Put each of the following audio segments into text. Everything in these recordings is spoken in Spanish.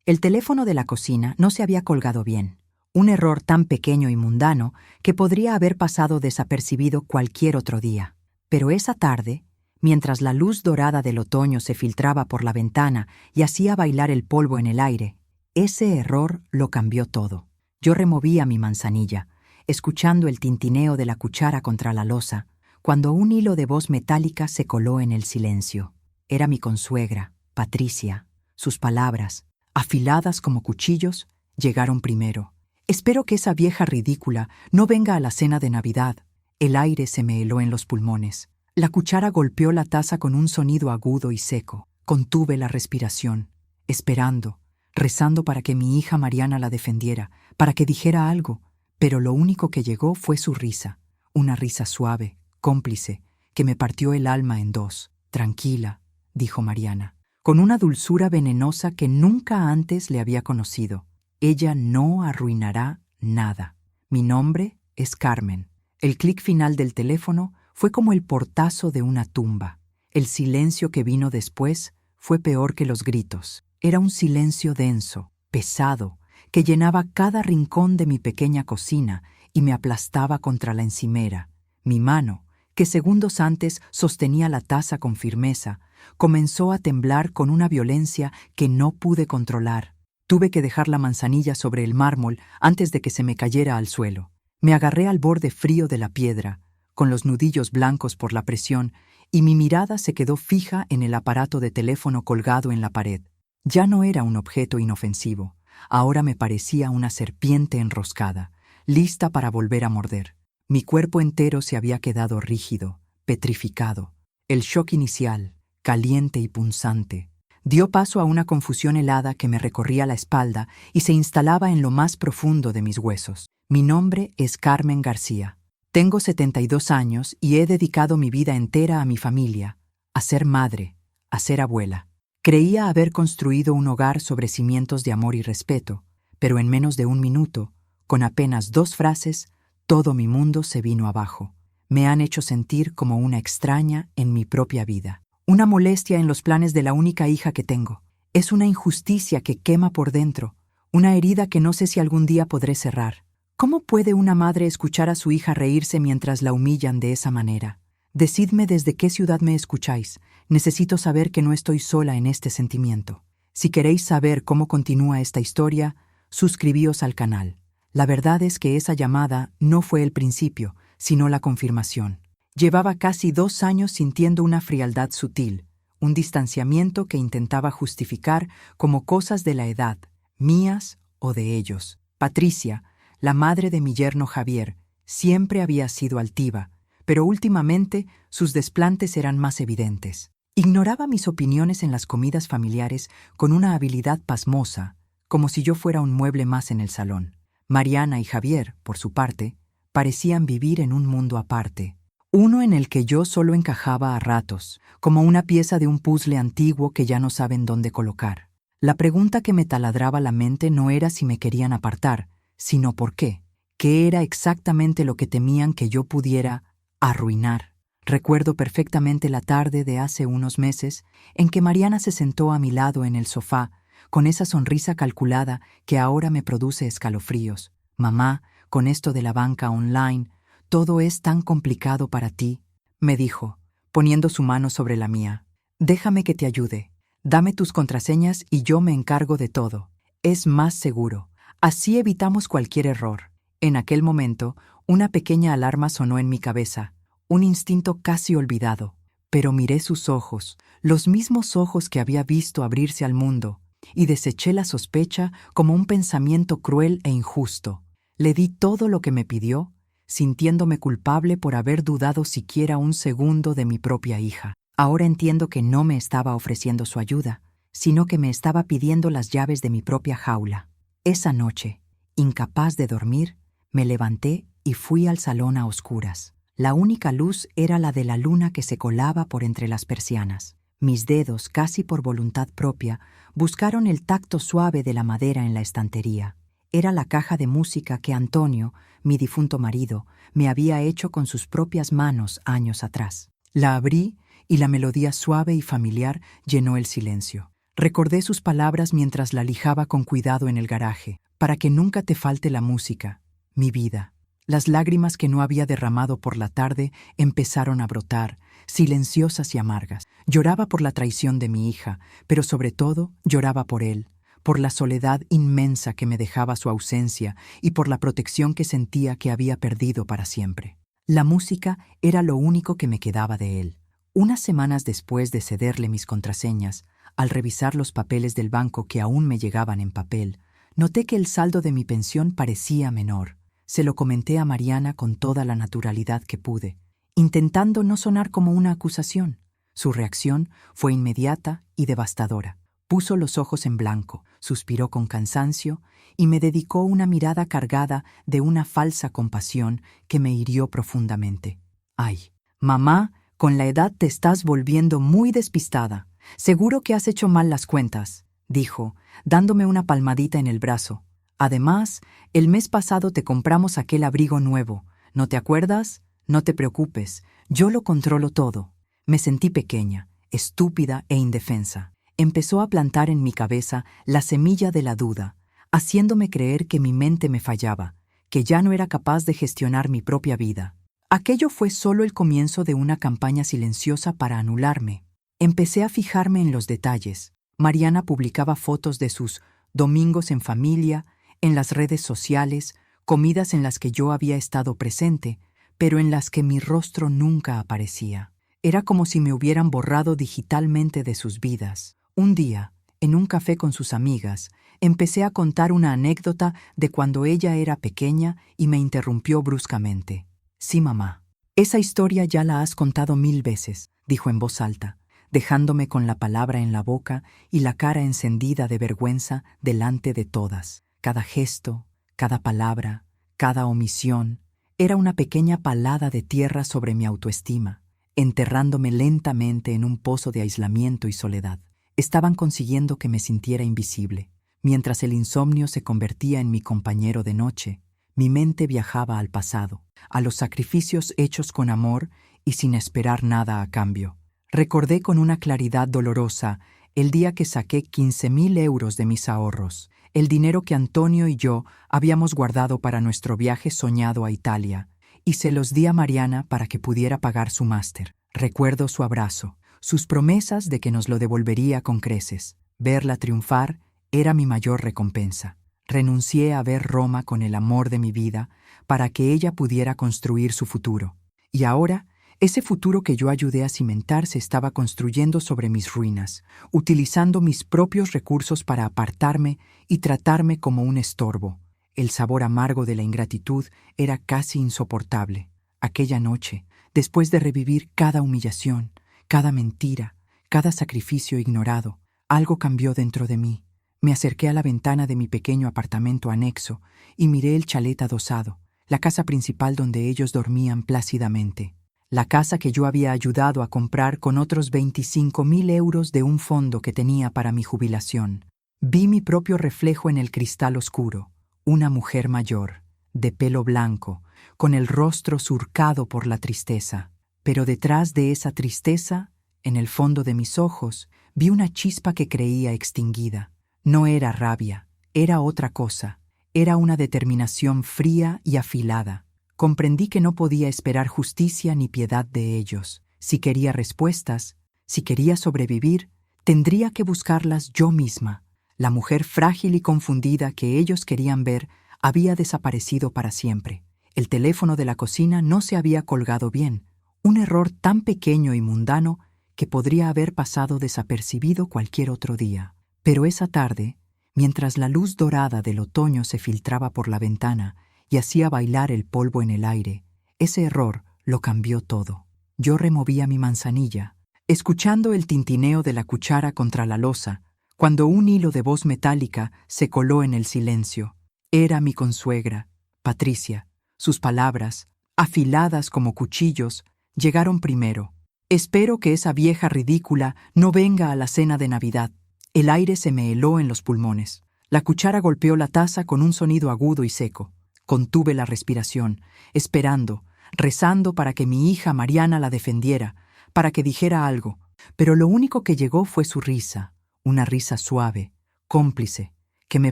El teléfono de la cocina no se había colgado bien. Un error tan pequeño y mundano que podría haber pasado desapercibido cualquier otro día. Pero esa tarde, mientras la luz dorada del otoño se filtraba por la ventana y hacía bailar el polvo en el aire, ese error lo cambió todo. Yo removía mi manzanilla, escuchando el tintineo de la cuchara contra la loza, cuando un hilo de voz metálica se coló en el silencio. Era mi consuegra, Patricia. Sus palabras, afiladas como cuchillos, llegaron primero. Espero que esa vieja ridícula no venga a la cena de Navidad. El aire se me heló en los pulmones. La cuchara golpeó la taza con un sonido agudo y seco. Contuve la respiración, esperando, rezando para que mi hija Mariana la defendiera, para que dijera algo, pero lo único que llegó fue su risa, una risa suave, cómplice, que me partió el alma en dos. Tranquila, dijo Mariana, con una dulzura venenosa que nunca antes le había conocido. Ella no arruinará nada. Mi nombre es Carmen. El clic final del teléfono fue como el portazo de una tumba. El silencio que vino después fue peor que los gritos. Era un silencio denso, pesado, que llenaba cada rincón de mi pequeña cocina y me aplastaba contra la encimera. Mi mano, que segundos antes sostenía la taza con firmeza, comenzó a temblar con una violencia que no pude controlar. Tuve que dejar la manzanilla sobre el mármol antes de que se me cayera al suelo. Me agarré al borde frío de la piedra, con los nudillos blancos por la presión, y mi mirada se quedó fija en el aparato de teléfono colgado en la pared. Ya no era un objeto inofensivo. Ahora me parecía una serpiente enroscada, lista para volver a morder. Mi cuerpo entero se había quedado rígido, petrificado. El shock inicial, caliente y punzante, dio paso a una confusión helada que me recorría la espalda y se instalaba en lo más profundo de mis huesos. Mi nombre es Carmen García. Tengo 72 años y he dedicado mi vida entera a mi familia, a ser madre, a ser abuela. Creía haber construido un hogar sobre cimientos de amor y respeto, pero en menos de un minuto, con apenas 2 frases, todo mi mundo se vino abajo. Me han hecho sentir como una extraña en mi propia vida. Una molestia en los planes de la única hija que tengo. Es una injusticia que quema por dentro, una herida que no sé si algún día podré cerrar. ¿Cómo puede una madre escuchar a su hija reírse mientras la humillan de esa manera? Decidme desde qué ciudad me escucháis. Necesito saber que no estoy sola en este sentimiento. Si queréis saber cómo continúa esta historia, suscribíos al canal. La verdad es que esa llamada no fue el principio, sino la confirmación. Llevaba casi 2 años sintiendo una frialdad sutil, un distanciamiento que intentaba justificar como cosas de la edad, mías o de ellos. Patricia, la madre de mi yerno Javier, siempre había sido altiva, pero últimamente sus desplantes eran más evidentes. Ignoraba mis opiniones en las comidas familiares con una habilidad pasmosa, como si yo fuera un mueble más en el salón. Mariana y Javier, por su parte, parecían vivir en un mundo aparte. Uno en el que yo solo encajaba a ratos, como una pieza de un puzzle antiguo que ya no saben dónde colocar. La pregunta que me taladraba la mente no era si me querían apartar, sino por qué. ¿Qué era exactamente lo que temían que yo pudiera arruinar? Recuerdo perfectamente la tarde de hace unos meses en que Mariana se sentó a mi lado en el sofá, con esa sonrisa calculada que ahora me produce escalofríos. «Mamá, con esto de la banca online, todo es tan complicado para ti», me dijo, poniendo su mano sobre la mía. «Déjame que te ayude. Dame tus contraseñas y yo me encargo de todo. Es más seguro. Así evitamos cualquier error». En aquel momento, una pequeña alarma sonó en mi cabeza, un instinto casi olvidado. Pero miré sus ojos, los mismos ojos que había visto abrirse al mundo, y deseché la sospecha como un pensamiento cruel e injusto. Le di todo lo que me pidió, sintiéndome culpable por haber dudado siquiera un segundo de mi propia hija. Ahora entiendo que no me estaba ofreciendo su ayuda, sino que me estaba pidiendo las llaves de mi propia jaula. Esa noche, incapaz de dormir, me levanté y fui al salón a oscuras. La única luz era la de la luna que se colaba por entre las persianas. Mis dedos, casi por voluntad propia, buscaron el tacto suave de la madera en la estantería. Era la caja de música que Antonio, mi difunto marido, me había hecho con sus propias manos años atrás. La abrí y la melodía suave y familiar llenó el silencio. Recordé sus palabras mientras la lijaba con cuidado en el garaje. Para que nunca te falte la música, mi vida. Las lágrimas que no había derramado por la tarde empezaron a brotar, silenciosas y amargas. Lloraba por la traición de mi hija, pero sobre todo lloraba por él, por la soledad inmensa que me dejaba su ausencia y por la protección que sentía que había perdido para siempre. La música era lo único que me quedaba de él. Unas semanas después de cederle mis contraseñas, al revisar los papeles del banco que aún me llegaban en papel, noté que el saldo de mi pensión parecía menor. Se lo comenté a Mariana con toda la naturalidad que pude, intentando no sonar como una acusación. Su reacción fue inmediata y devastadora. Puso los ojos en blanco, suspiró con cansancio y me dedicó una mirada cargada de una falsa compasión que me hirió profundamente. «Ay, mamá, con la edad te estás volviendo muy despistada. Seguro que has hecho mal las cuentas», dijo, dándome una palmadita en el brazo. «Además, el mes pasado te compramos aquel abrigo nuevo. ¿No te acuerdas? No te preocupes, yo lo controlo todo». Me sentí pequeña, estúpida e indefensa. Empezó a plantar en mi cabeza la semilla de la duda, haciéndome creer que mi mente me fallaba, que ya no era capaz de gestionar mi propia vida. Aquello fue solo el comienzo de una campaña silenciosa para anularme. Empecé a fijarme en los detalles. Mariana publicaba fotos de sus domingos en familia, en las redes sociales, comidas en las que yo había estado presente, pero en las que mi rostro nunca aparecía. Era como si me hubieran borrado digitalmente de sus vidas. Un día, en un café con sus amigas, empecé a contar una anécdota de cuando ella era pequeña y me interrumpió bruscamente. «Sí, mamá. Esa historia ya la has contado 1000 veces», dijo en voz alta, dejándome con la palabra en la boca y la cara encendida de vergüenza delante de todas. Cada gesto, cada palabra, cada omisión, era una pequeña palada de tierra sobre mi autoestima, enterrándome lentamente en un pozo de aislamiento y soledad. Estaban consiguiendo que me sintiera invisible. Mientras el insomnio se convertía en mi compañero de noche, mi mente viajaba al pasado, a los sacrificios hechos con amor y sin esperar nada a cambio. Recordé con una claridad dolorosa el día que saqué 15.000 euros de mis ahorros, el dinero que Antonio y yo habíamos guardado para nuestro viaje soñado a Italia, y se los di a Mariana para que pudiera pagar su máster. Recuerdo su abrazo, sus promesas de que nos lo devolvería con creces. Verla triunfar era mi mayor recompensa. Renuncié a ver Roma con el amor de mi vida para que ella pudiera construir su futuro. Y ahora, ese futuro que yo ayudé a cimentar se estaba construyendo sobre mis ruinas, utilizando mis propios recursos para apartarme y tratarme como un estorbo. El sabor amargo de la ingratitud era casi insoportable. Aquella noche, después de revivir cada humillación, cada mentira, cada sacrificio ignorado, algo cambió dentro de mí. Me acerqué a la ventana de mi pequeño apartamento anexo y miré el chalet adosado, la casa principal donde ellos dormían plácidamente. La casa que yo había ayudado a comprar con otros 25.000 euros de un fondo que tenía para mi jubilación. Vi mi propio reflejo en el cristal oscuro, una mujer mayor, de pelo blanco, con el rostro surcado por la tristeza. Pero detrás de esa tristeza, en el fondo de mis ojos, vi una chispa que creía extinguida. No era rabia, era otra cosa. Era una determinación fría y afilada. Comprendí que no podía esperar justicia ni piedad de ellos. Si quería respuestas, si quería sobrevivir, tendría que buscarlas yo misma. La mujer frágil y confundida que ellos querían ver había desaparecido para siempre. El teléfono de la cocina no se había colgado bien. Un error tan pequeño y mundano que podría haber pasado desapercibido cualquier otro día. Pero esa tarde, mientras la luz dorada del otoño se filtraba por la ventana y hacía bailar el polvo en el aire, ese error lo cambió todo. Yo removía mi manzanilla, escuchando el tintineo de la cuchara contra la loza, cuando un hilo de voz metálica se coló en el silencio. Era mi consuegra, Patricia. Sus palabras, afiladas como cuchillos, llegaron primero. «Espero que esa vieja ridícula no venga a la cena de Navidad». El aire se me heló en los pulmones. La cuchara golpeó la taza con un sonido agudo y seco. Contuve la respiración, esperando, rezando para que mi hija Mariana la defendiera, para que dijera algo. Pero lo único que llegó fue su risa, Una risa suave, cómplice, que me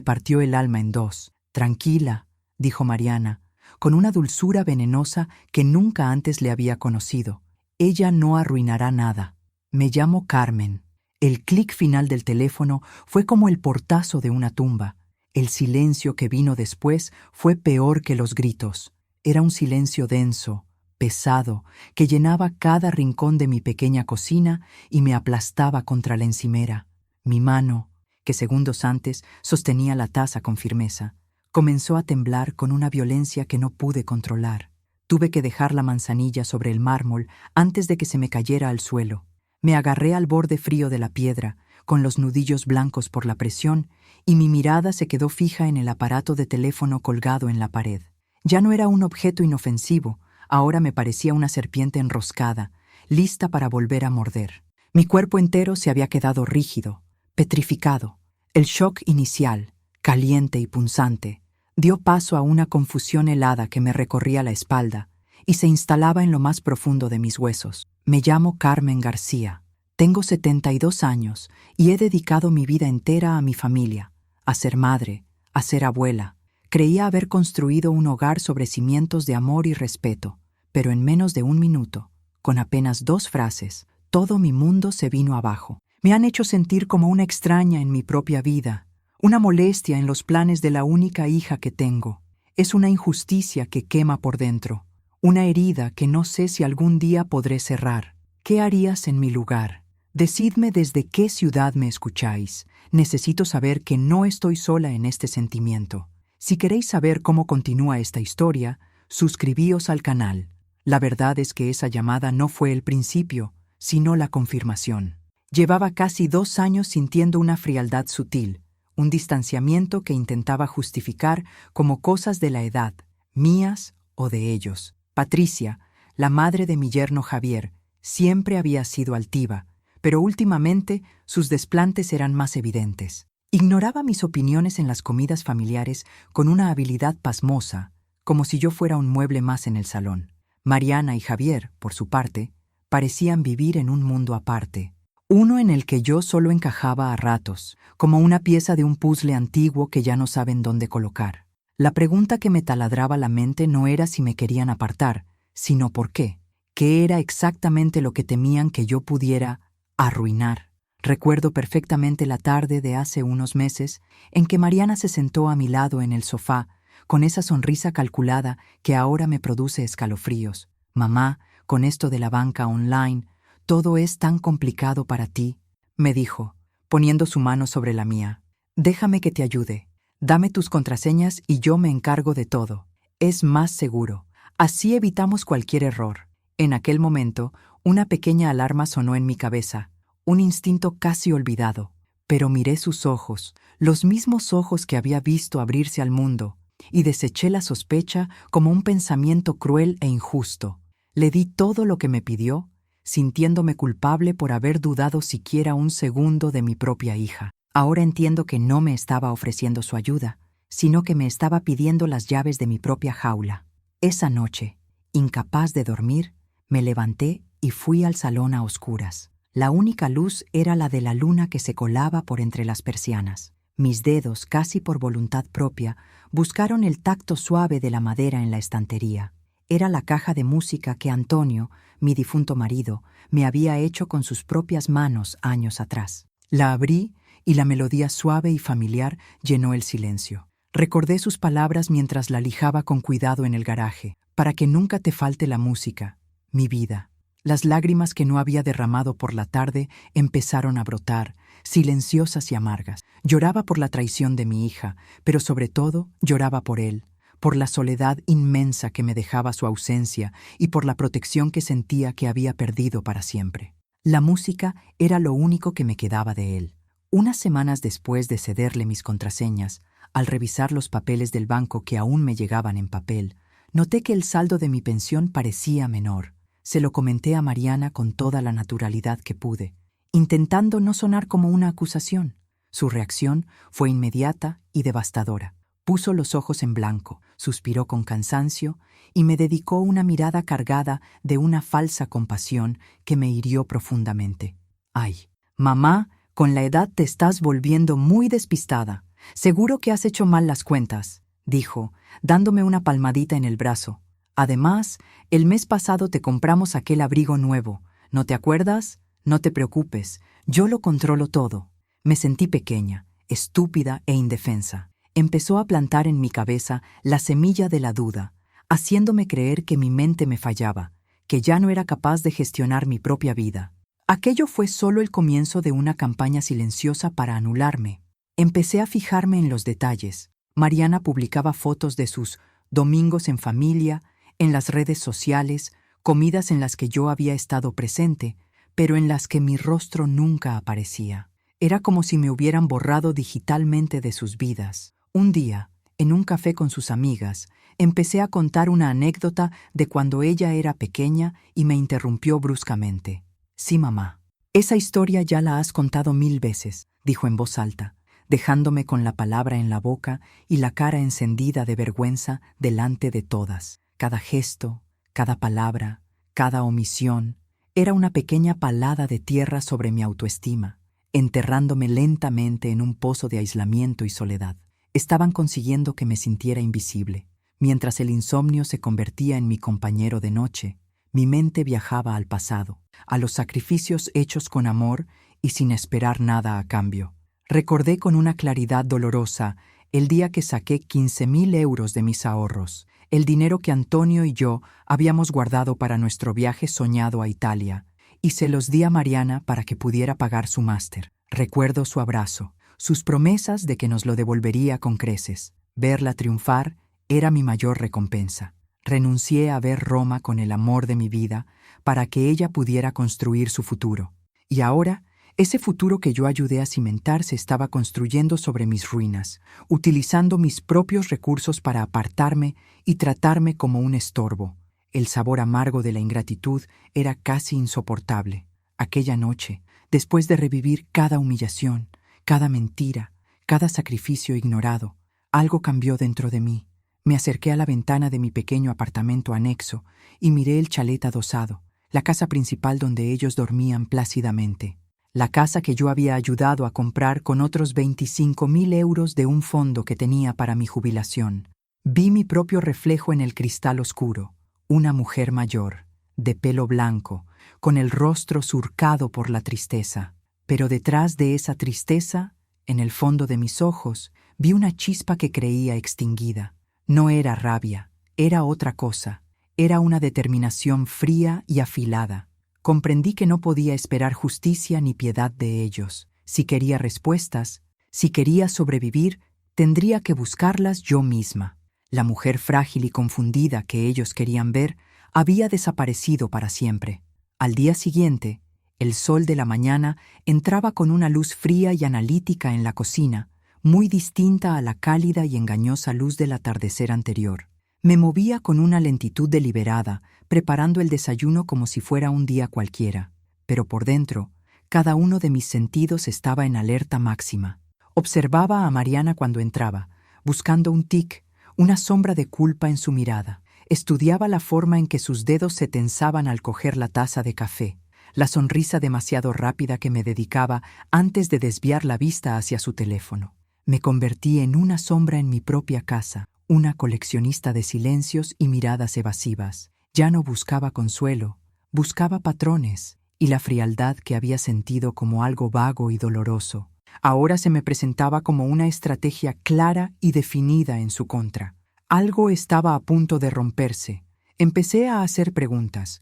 partió el alma en dos. «Tranquila», dijo Mariana, con una dulzura venenosa que nunca antes le había conocido. «Ella no arruinará nada. Me llamo Carmen». El clic final del teléfono fue como el portazo de una tumba. El silencio que vino después fue peor que los gritos. Era un silencio denso, pesado, que llenaba cada rincón de mi pequeña cocina y me aplastaba contra la encimera. Mi mano, que segundos antes sostenía la taza con firmeza, comenzó a temblar con una violencia que no pude controlar. Tuve que dejar la manzanilla sobre el mármol antes de que se me cayera al suelo. Me agarré al borde frío de la piedra, con los nudillos blancos por la presión, y mi mirada se quedó fija en el aparato de teléfono colgado en la pared. Ya no era un objeto inofensivo, ahora me parecía una serpiente enroscada, lista para volver a morder. Mi cuerpo entero se había quedado rígido, petrificado. El shock inicial, caliente y punzante, dio paso a una confusión helada que me recorría la espalda y se instalaba en lo más profundo de mis huesos. Me llamo Carmen García. Tengo 72 años y he dedicado mi vida entera a mi familia, a ser madre, a ser abuela. Creía haber construido un hogar sobre cimientos de amor y respeto, pero en menos de un minuto, con apenas 2 frases, todo mi mundo se vino abajo. Me han hecho sentir como una extraña en mi propia vida, una molestia en los planes de la única hija que tengo. Es una injusticia que quema por dentro, una herida que no sé si algún día podré cerrar. ¿Qué harías en mi lugar? Decidme desde qué ciudad me escucháis. Necesito saber que no estoy sola en este sentimiento. Si queréis saber cómo continúa esta historia, suscribíos al canal. La verdad es que esa llamada no fue el principio, sino la confirmación. Llevaba casi 2 años sintiendo una frialdad sutil, un distanciamiento que intentaba justificar como cosas de la edad, mías o de ellos. Patricia, la madre de mi yerno Javier, siempre había sido altiva, pero últimamente sus desplantes eran más evidentes. Ignoraba mis opiniones en las comidas familiares con una habilidad pasmosa, como si yo fuera un mueble más en el salón. Mariana y Javier, por su parte, parecían vivir en un mundo aparte, uno en el que yo solo encajaba a ratos, como una pieza de un puzzle antiguo que ya no saben dónde colocar. La pregunta que me taladraba la mente no era si me querían apartar, sino por qué. ¿Qué era exactamente lo que temían que yo pudiera arruinar? Recuerdo perfectamente la tarde de hace unos meses en que Mariana se sentó a mi lado en el sofá, con esa sonrisa calculada que ahora me produce escalofríos. «Mamá, con esto de la banca online, todo es tan complicado para ti», me dijo, poniendo su mano sobre la mía. «Déjame que te ayude. Dame tus contraseñas y yo me encargo de todo. Es más seguro. Así evitamos cualquier error». En aquel momento, una pequeña alarma sonó en mi cabeza, un instinto casi olvidado. Pero miré sus ojos, los mismos ojos que había visto abrirse al mundo, y deseché la sospecha como un pensamiento cruel e injusto. Le di todo lo que me pidió, sintiéndome culpable por haber dudado siquiera un segundo de mi propia hija. Ahora entiendo que no me estaba ofreciendo su ayuda, sino que me estaba pidiendo las llaves de mi propia jaula. Esa noche, incapaz de dormir, me levanté y fui al salón a oscuras. La única luz era la de la luna que se colaba por entre las persianas. Mis dedos, casi por voluntad propia, buscaron el tacto suave de la madera en la estantería. Era la caja de música que Antonio, mi difunto marido, me había hecho con sus propias manos años atrás. La abrí y la melodía suave y familiar llenó el silencio. Recordé sus palabras mientras la lijaba con cuidado en el garaje. «Para que nunca te falte la música, mi vida». Las lágrimas que no había derramado por la tarde empezaron a brotar, silenciosas y amargas. Lloraba por la traición de mi hija, pero sobre todo lloraba por él, por la soledad inmensa que me dejaba su ausencia y por la protección que sentía que había perdido para siempre. La música era lo único que me quedaba de él. Unas semanas después de cederle mis contraseñas, al revisar los papeles del banco que aún me llegaban en papel, noté que el saldo de mi pensión parecía menor. Se lo comenté a Mariana con toda la naturalidad que pude, intentando no sonar como una acusación. Su reacción fue inmediata y devastadora. Puso los ojos en blanco, suspiró con cansancio y me dedicó una mirada cargada de una falsa compasión que me hirió profundamente. «Ay, mamá, Con la edad te estás volviendo muy despistada. Seguro que has hecho mal las cuentas, dijo, dándome una palmadita en el brazo. Además, el mes pasado te compramos aquel abrigo nuevo. ¿No te acuerdas? No te preocupes, yo lo controlo todo. Me sentí pequeña, estúpida e indefensa. Empezó a plantar en mi cabeza la semilla de la duda, haciéndome creer que mi mente me fallaba, que ya no era capaz de gestionar mi propia vida. Aquello fue solo el comienzo de una campaña silenciosa para anularme. Empecé a fijarme en los detalles. Mariana publicaba fotos de sus domingos en familia, en las redes sociales, comidas en las que yo había estado presente, pero en las que mi rostro nunca aparecía. Era como si me hubieran borrado digitalmente de sus vidas. Un día, en un café con sus amigas, empecé a contar una anécdota de cuando ella era pequeña y me interrumpió bruscamente. «Sí, mamá. Esa historia ya la has contado 1000 veces», dijo en voz alta, dejándome con la palabra en la boca y la cara encendida de vergüenza delante de todas. Cada gesto, cada palabra, cada omisión, era una pequeña palada de tierra sobre mi autoestima, enterrándome lentamente en un pozo de aislamiento y soledad. Estaban consiguiendo que me sintiera invisible. Mientras el insomnio se convertía en mi compañero de noche, mi mente viajaba al pasado, a los sacrificios hechos con amor y sin esperar nada a cambio. Recordé con una claridad dolorosa el día que saqué 15.000 euros de mis ahorros, el dinero que Antonio y yo habíamos guardado para nuestro viaje soñado a Italia, y se los di a Mariana para que pudiera pagar su máster. Recuerdo su abrazo, sus promesas de que nos lo devolvería con creces. Verla triunfar era mi mayor recompensa. Renuncié a ver Roma con el amor de mi vida para que ella pudiera construir su futuro. Y ahora, ese futuro que yo ayudé a cimentar se estaba construyendo sobre mis ruinas, utilizando mis propios recursos para apartarme y tratarme como un estorbo. El sabor amargo de la ingratitud era casi insoportable. Aquella noche, después de revivir cada humillación, cada mentira, cada sacrificio ignorado, algo cambió dentro de mí. Me acerqué a la ventana de mi pequeño apartamento anexo y miré el chalet adosado, la casa principal donde ellos dormían plácidamente. La casa que yo había ayudado a comprar con otros 25.000 euros de un fondo que tenía para mi jubilación. Vi mi propio reflejo en el cristal oscuro, una mujer mayor, de pelo blanco, con el rostro surcado por la tristeza. Pero detrás de esa tristeza, en el fondo de mis ojos, vi una chispa que creía extinguida. No era rabia, era otra cosa. Era una determinación fría y afilada. Comprendí que no podía esperar justicia ni piedad de ellos. Si quería respuestas, si quería sobrevivir, tendría que buscarlas yo misma. La mujer frágil y confundida que ellos querían ver había desaparecido para siempre. Al día siguiente, el sol de la mañana entraba con una luz fría y analítica en la cocina, muy distinta a la cálida y engañosa luz del atardecer anterior. Me movía con una lentitud deliberada, preparando el desayuno como si fuera un día cualquiera. Pero por dentro, cada uno de mis sentidos estaba en alerta máxima. Observaba a Mariana cuando entraba, buscando un tic, una sombra de culpa en su mirada. Estudiaba la forma en que sus dedos se tensaban al coger la taza de café, la sonrisa demasiado rápida que me dedicaba antes de desviar la vista hacia su teléfono. Me convertí en una sombra en mi propia casa, una coleccionista de silencios y miradas evasivas. Ya no buscaba consuelo, buscaba patrones, y la frialdad que había sentido como algo vago y doloroso, ahora se me presentaba como una estrategia clara y definida en su contra. Algo estaba a punto de romperse. Empecé a hacer preguntas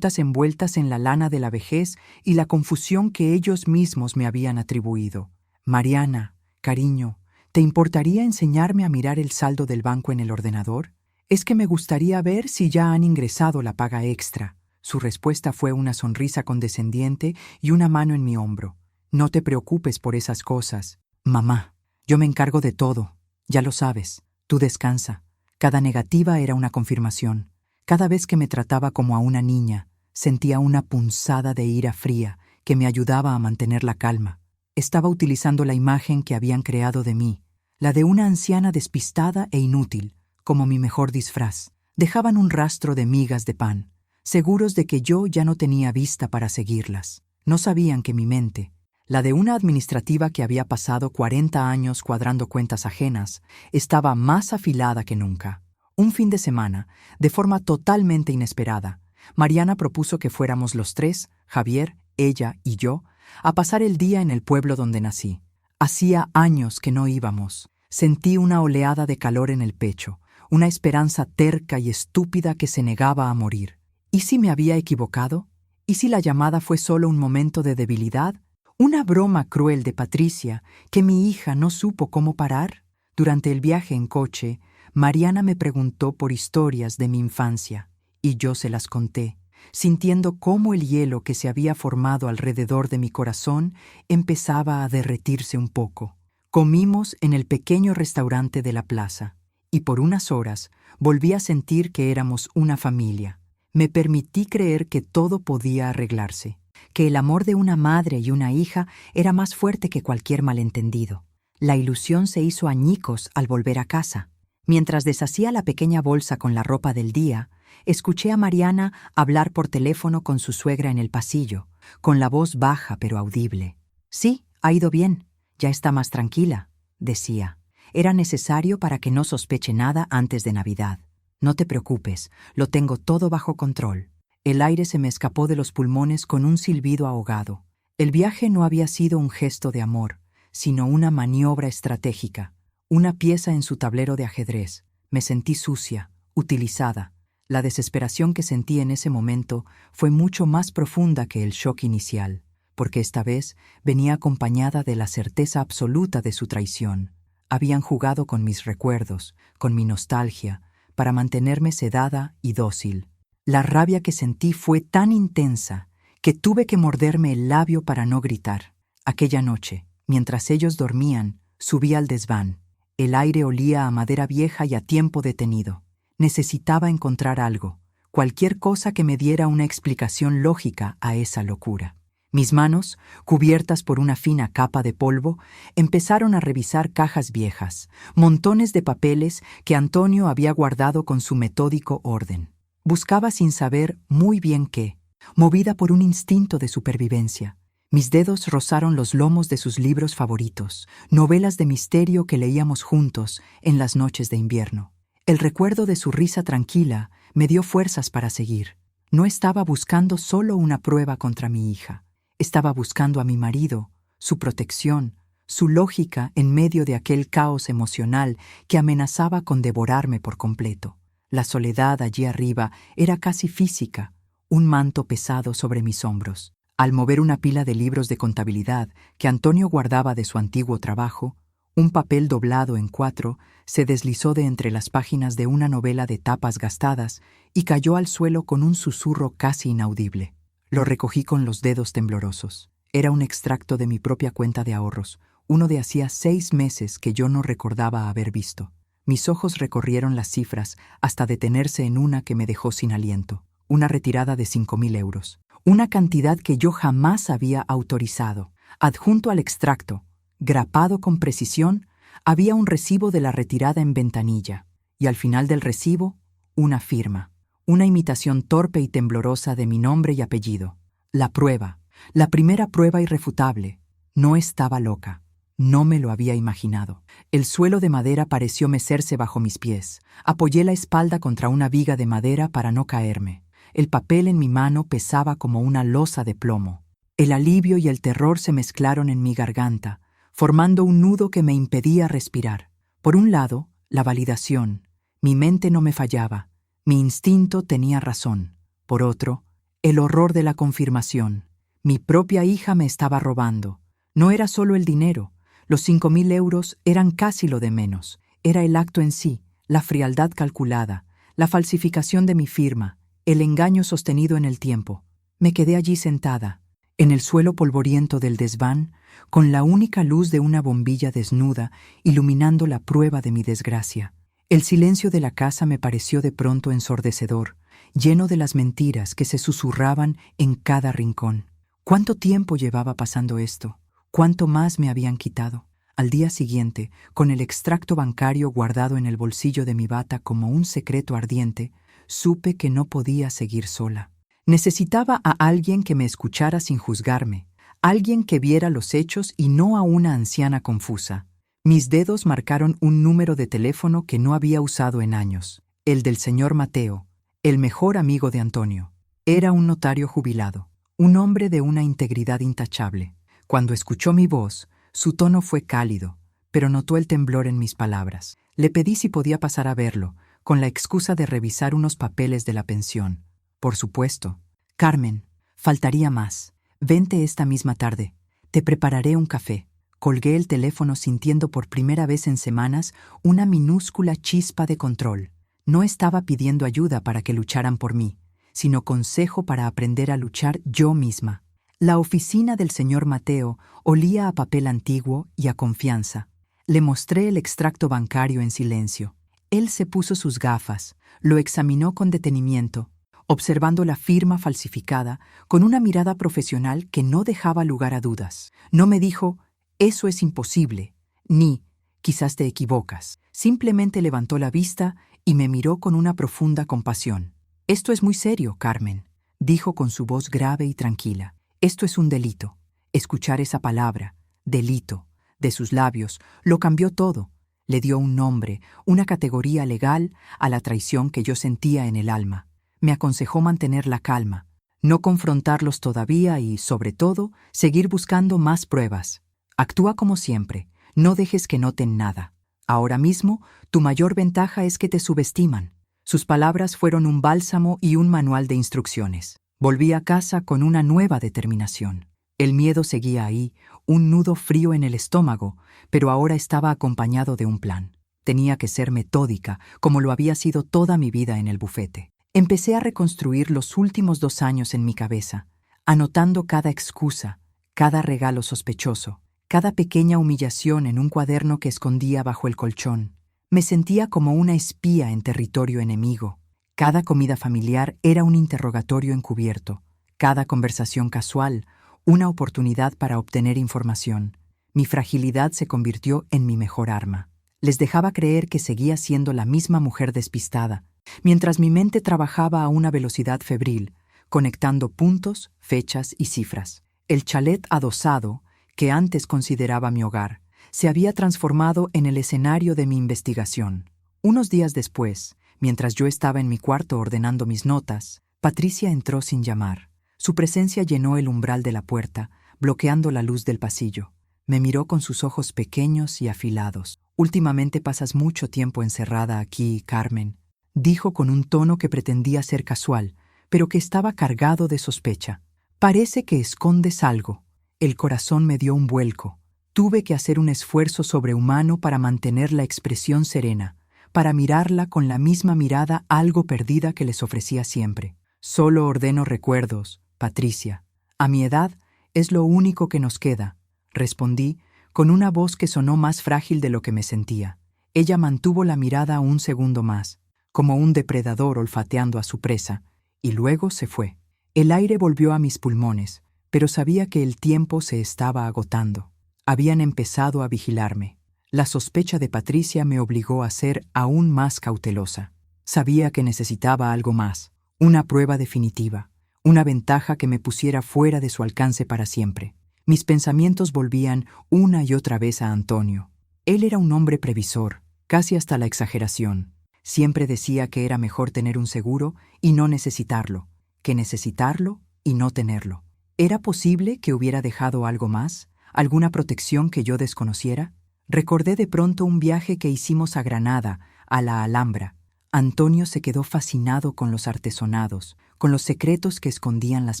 envueltas en la lana de la vejez y la confusión que ellos mismos me habían atribuido. Mariana, cariño, ¿te importaría enseñarme a mirar el saldo del banco en el ordenador? Es que me gustaría ver si ya han ingresado la paga extra. Su respuesta fue una sonrisa condescendiente y una mano en mi hombro. No te preocupes por esas cosas. Mamá, yo me encargo de todo. Ya lo sabes. Tú descansa. Cada negativa era una confirmación. Cada vez que me trataba como a una niña, sentía una punzada de ira fría que me ayudaba a mantener la calma. Estaba utilizando la imagen que habían creado de mí, la de una anciana despistada e inútil, como mi mejor disfraz. Dejaban un rastro de migas de pan, seguros de que yo ya no tenía vista para seguirlas. No sabían que mi mente, La de una administrativa que había pasado 40 años cuadrando cuentas ajenas estaba más afilada que nunca. Un fin de semana, de forma totalmente inesperada, Mariana propuso que fuéramos los tres, Javier, ella y yo, a pasar el día en el pueblo donde nací. Hacía años que no íbamos. Sentí una oleada de calor en el pecho, una esperanza terca y estúpida que se negaba a morir. ¿Y si me había equivocado? ¿Y si la llamada fue solo un momento de debilidad? ¿Una broma cruel de Patricia que mi hija no supo cómo parar? Durante el viaje en coche, Mariana me preguntó por historias de mi infancia, y yo se las conté, sintiendo cómo el hielo que se había formado alrededor de mi corazón empezaba a derretirse un poco. Comimos en el pequeño restaurante de la plaza, y por unas horas volví a sentir que éramos una familia. Me permití creer que todo podía arreglarse, que el amor de una madre y una hija era más fuerte que cualquier malentendido. La ilusión se hizo añicos al volver a casa. Mientras deshacía la pequeña bolsa con la ropa del día, escuché a Mariana hablar por teléfono con su suegra en el pasillo, con la voz baja pero audible. «Sí, ha ido bien. Ya está más tranquila», decía. «Era necesario para que no sospeche nada antes de Navidad. No te preocupes, lo tengo todo bajo control». El aire se me escapó de los pulmones con un silbido ahogado. El viaje no había sido un gesto de amor, sino una maniobra estratégica, una pieza en su tablero de ajedrez. Me sentí sucia, utilizada. La desesperación que sentí en ese momento fue mucho más profunda que el shock inicial, porque esta vez venía acompañada de la certeza absoluta de su traición. Habían jugado con mis recuerdos, con mi nostalgia, para mantenerme sedada y dócil. La rabia que sentí fue tan intensa que tuve que morderme el labio para no gritar. Aquella noche, mientras ellos dormían, subí al desván. El aire olía a madera vieja y a tiempo detenido. Necesitaba encontrar algo, cualquier cosa que me diera una explicación lógica a esa locura. Mis manos, cubiertas por una fina capa de polvo, empezaron a revisar cajas viejas, montones de papeles que Antonio había guardado con su metódico orden. Buscaba sin saber muy bien qué, movida por un instinto de supervivencia. Mis dedos rozaron los lomos de sus libros favoritos, novelas de misterio que leíamos juntos en las noches de invierno. El recuerdo de su risa tranquila me dio fuerzas para seguir. No estaba buscando solo una prueba contra mi hija. Estaba buscando a mi marido, su protección, su lógica en medio de aquel caos emocional que amenazaba con devorarme por completo. La soledad allí arriba era casi física, un manto pesado sobre mis hombros. Al mover una pila de libros de contabilidad que Antonio guardaba de su antiguo trabajo, un papel doblado en 4 se deslizó de entre las páginas de una novela de tapas gastadas y cayó al suelo con un susurro casi inaudible. Lo recogí con los dedos temblorosos. Era un extracto de mi propia cuenta de ahorros, uno de hacía 6 meses que yo no recordaba haber visto. Mis ojos recorrieron las cifras hasta detenerse en una que me dejó sin aliento. Una retirada de 5.000 euros. Una cantidad que yo jamás había autorizado. Adjunto al extracto, grapado con precisión, había un recibo de la retirada en ventanilla, y al final del recibo, una firma. Una imitación torpe y temblorosa de mi nombre y apellido. La prueba, la primera prueba irrefutable. No estaba loca. No me lo había imaginado. El suelo de madera pareció mecerse bajo mis pies. Apoyé la espalda contra una viga de madera para no caerme. El papel en mi mano pesaba como una losa de plomo. El alivio y el terror se mezclaron en mi garganta, formando un nudo que me impedía respirar. Por un lado, la validación. Mi mente no me fallaba. Mi instinto tenía razón. Por otro, el horror de la confirmación. Mi propia hija me estaba robando. No era solo el dinero. Los 5.000 euros eran casi lo de menos. Era el acto en sí, la frialdad calculada, la falsificación de mi firma, el engaño sostenido en el tiempo. Me quedé allí sentada, en el suelo polvoriento del desván, con la única luz de una bombilla desnuda iluminando la prueba de mi desgracia. El silencio de la casa me pareció de pronto ensordecedor, lleno de las mentiras que se susurraban en cada rincón. ¿Cuánto tiempo llevaba pasando esto? ¿Cuánto más me habían quitado? Al día siguiente, con el extracto bancario guardado en el bolsillo de mi bata como un secreto ardiente, supe que no podía seguir sola. Necesitaba a alguien que me escuchara sin juzgarme, alguien que viera los hechos y no a una anciana confusa. Mis dedos marcaron un número de teléfono que no había usado en años, el del señor Mateo, el mejor amigo de Antonio. Era un notario jubilado, un hombre de una integridad intachable. Cuando escuchó mi voz, su tono fue cálido, pero notó el temblor en mis palabras. Le pedí si podía pasar a verlo, con la excusa de revisar unos papeles de la pensión. Por supuesto. Carmen, faltaría más. Vente esta misma tarde. Te prepararé un café. Colgué el teléfono sintiendo por primera vez en semanas una minúscula chispa de control. No estaba pidiendo ayuda para que lucharan por mí, sino consejo para aprender a luchar yo misma. La oficina del señor Mateo olía a papel antiguo y a confianza. Le mostré el extracto bancario en silencio. Él se puso sus gafas, lo examinó con detenimiento, observando la firma falsificada con una mirada profesional que no dejaba lugar a dudas. No me dijo, «Eso es imposible», ni «Quizás te equivocas». Simplemente levantó la vista y me miró con una profunda compasión. «Esto es muy serio, Carmen», dijo con su voz grave y tranquila. «Esto es un delito». Escuchar esa palabra, delito, de sus labios, lo cambió todo. Le dio un nombre, una categoría legal a la traición que yo sentía en el alma. Me aconsejó mantener la calma, no confrontarlos todavía y, sobre todo, seguir buscando más pruebas. Actúa como siempre, no dejes que noten nada. Ahora mismo, tu mayor ventaja es que te subestiman. Sus palabras fueron un bálsamo y un manual de instrucciones. Volví a casa con una nueva determinación. El miedo seguía ahí, un nudo frío en el estómago, pero ahora estaba acompañado de un plan. Tenía que ser metódica, como lo había sido toda mi vida en el bufete. Empecé a reconstruir los últimos 2 años en mi cabeza, anotando cada excusa, cada regalo sospechoso, cada pequeña humillación en un cuaderno que escondía bajo el colchón. Me sentía como una espía en territorio enemigo. Cada comida familiar era un interrogatorio encubierto, cada conversación casual, una oportunidad para obtener información. Mi fragilidad se convirtió en mi mejor arma. Les dejaba creer que seguía siendo la misma mujer despistada, mientras mi mente trabajaba a una velocidad febril, conectando puntos, fechas y cifras. El chalet adosado, que antes consideraba mi hogar, se había transformado en el escenario de mi investigación. Unos días después, mientras yo estaba en mi cuarto ordenando mis notas, Patricia entró sin llamar. Su presencia llenó el umbral de la puerta, bloqueando la luz del pasillo. Me miró con sus ojos pequeños y afilados. «Últimamente pasas mucho tiempo encerrada aquí, Carmen», dijo con un tono que pretendía ser casual, pero que estaba cargado de sospecha. «Parece que escondes algo». El corazón me dio un vuelco. Tuve que hacer un esfuerzo sobrehumano para mantener la expresión serena, para mirarla con la misma mirada algo perdida que les ofrecía siempre. «Solo ordeno recuerdos, Patricia. A mi edad es lo único que nos queda», respondí con una voz que sonó más frágil de lo que me sentía. Ella mantuvo la mirada un segundo más, como un depredador olfateando a su presa, y luego se fue. El aire volvió a mis pulmones, pero sabía que el tiempo se estaba agotando. Habían empezado a vigilarme. La sospecha de Patricia me obligó a ser aún más cautelosa. Sabía que necesitaba algo más, una prueba definitiva, una ventaja que me pusiera fuera de su alcance para siempre. Mis pensamientos volvían una y otra vez a Antonio. Él era un hombre previsor, casi hasta la exageración. Siempre decía que era mejor tener un seguro y no necesitarlo, que necesitarlo y no tenerlo. ¿Era posible que hubiera dejado algo más? ¿Alguna protección que yo desconociera? Recordé de pronto un viaje que hicimos a Granada, a la Alhambra. Antonio se quedó fascinado con los artesonados, con los secretos que escondían las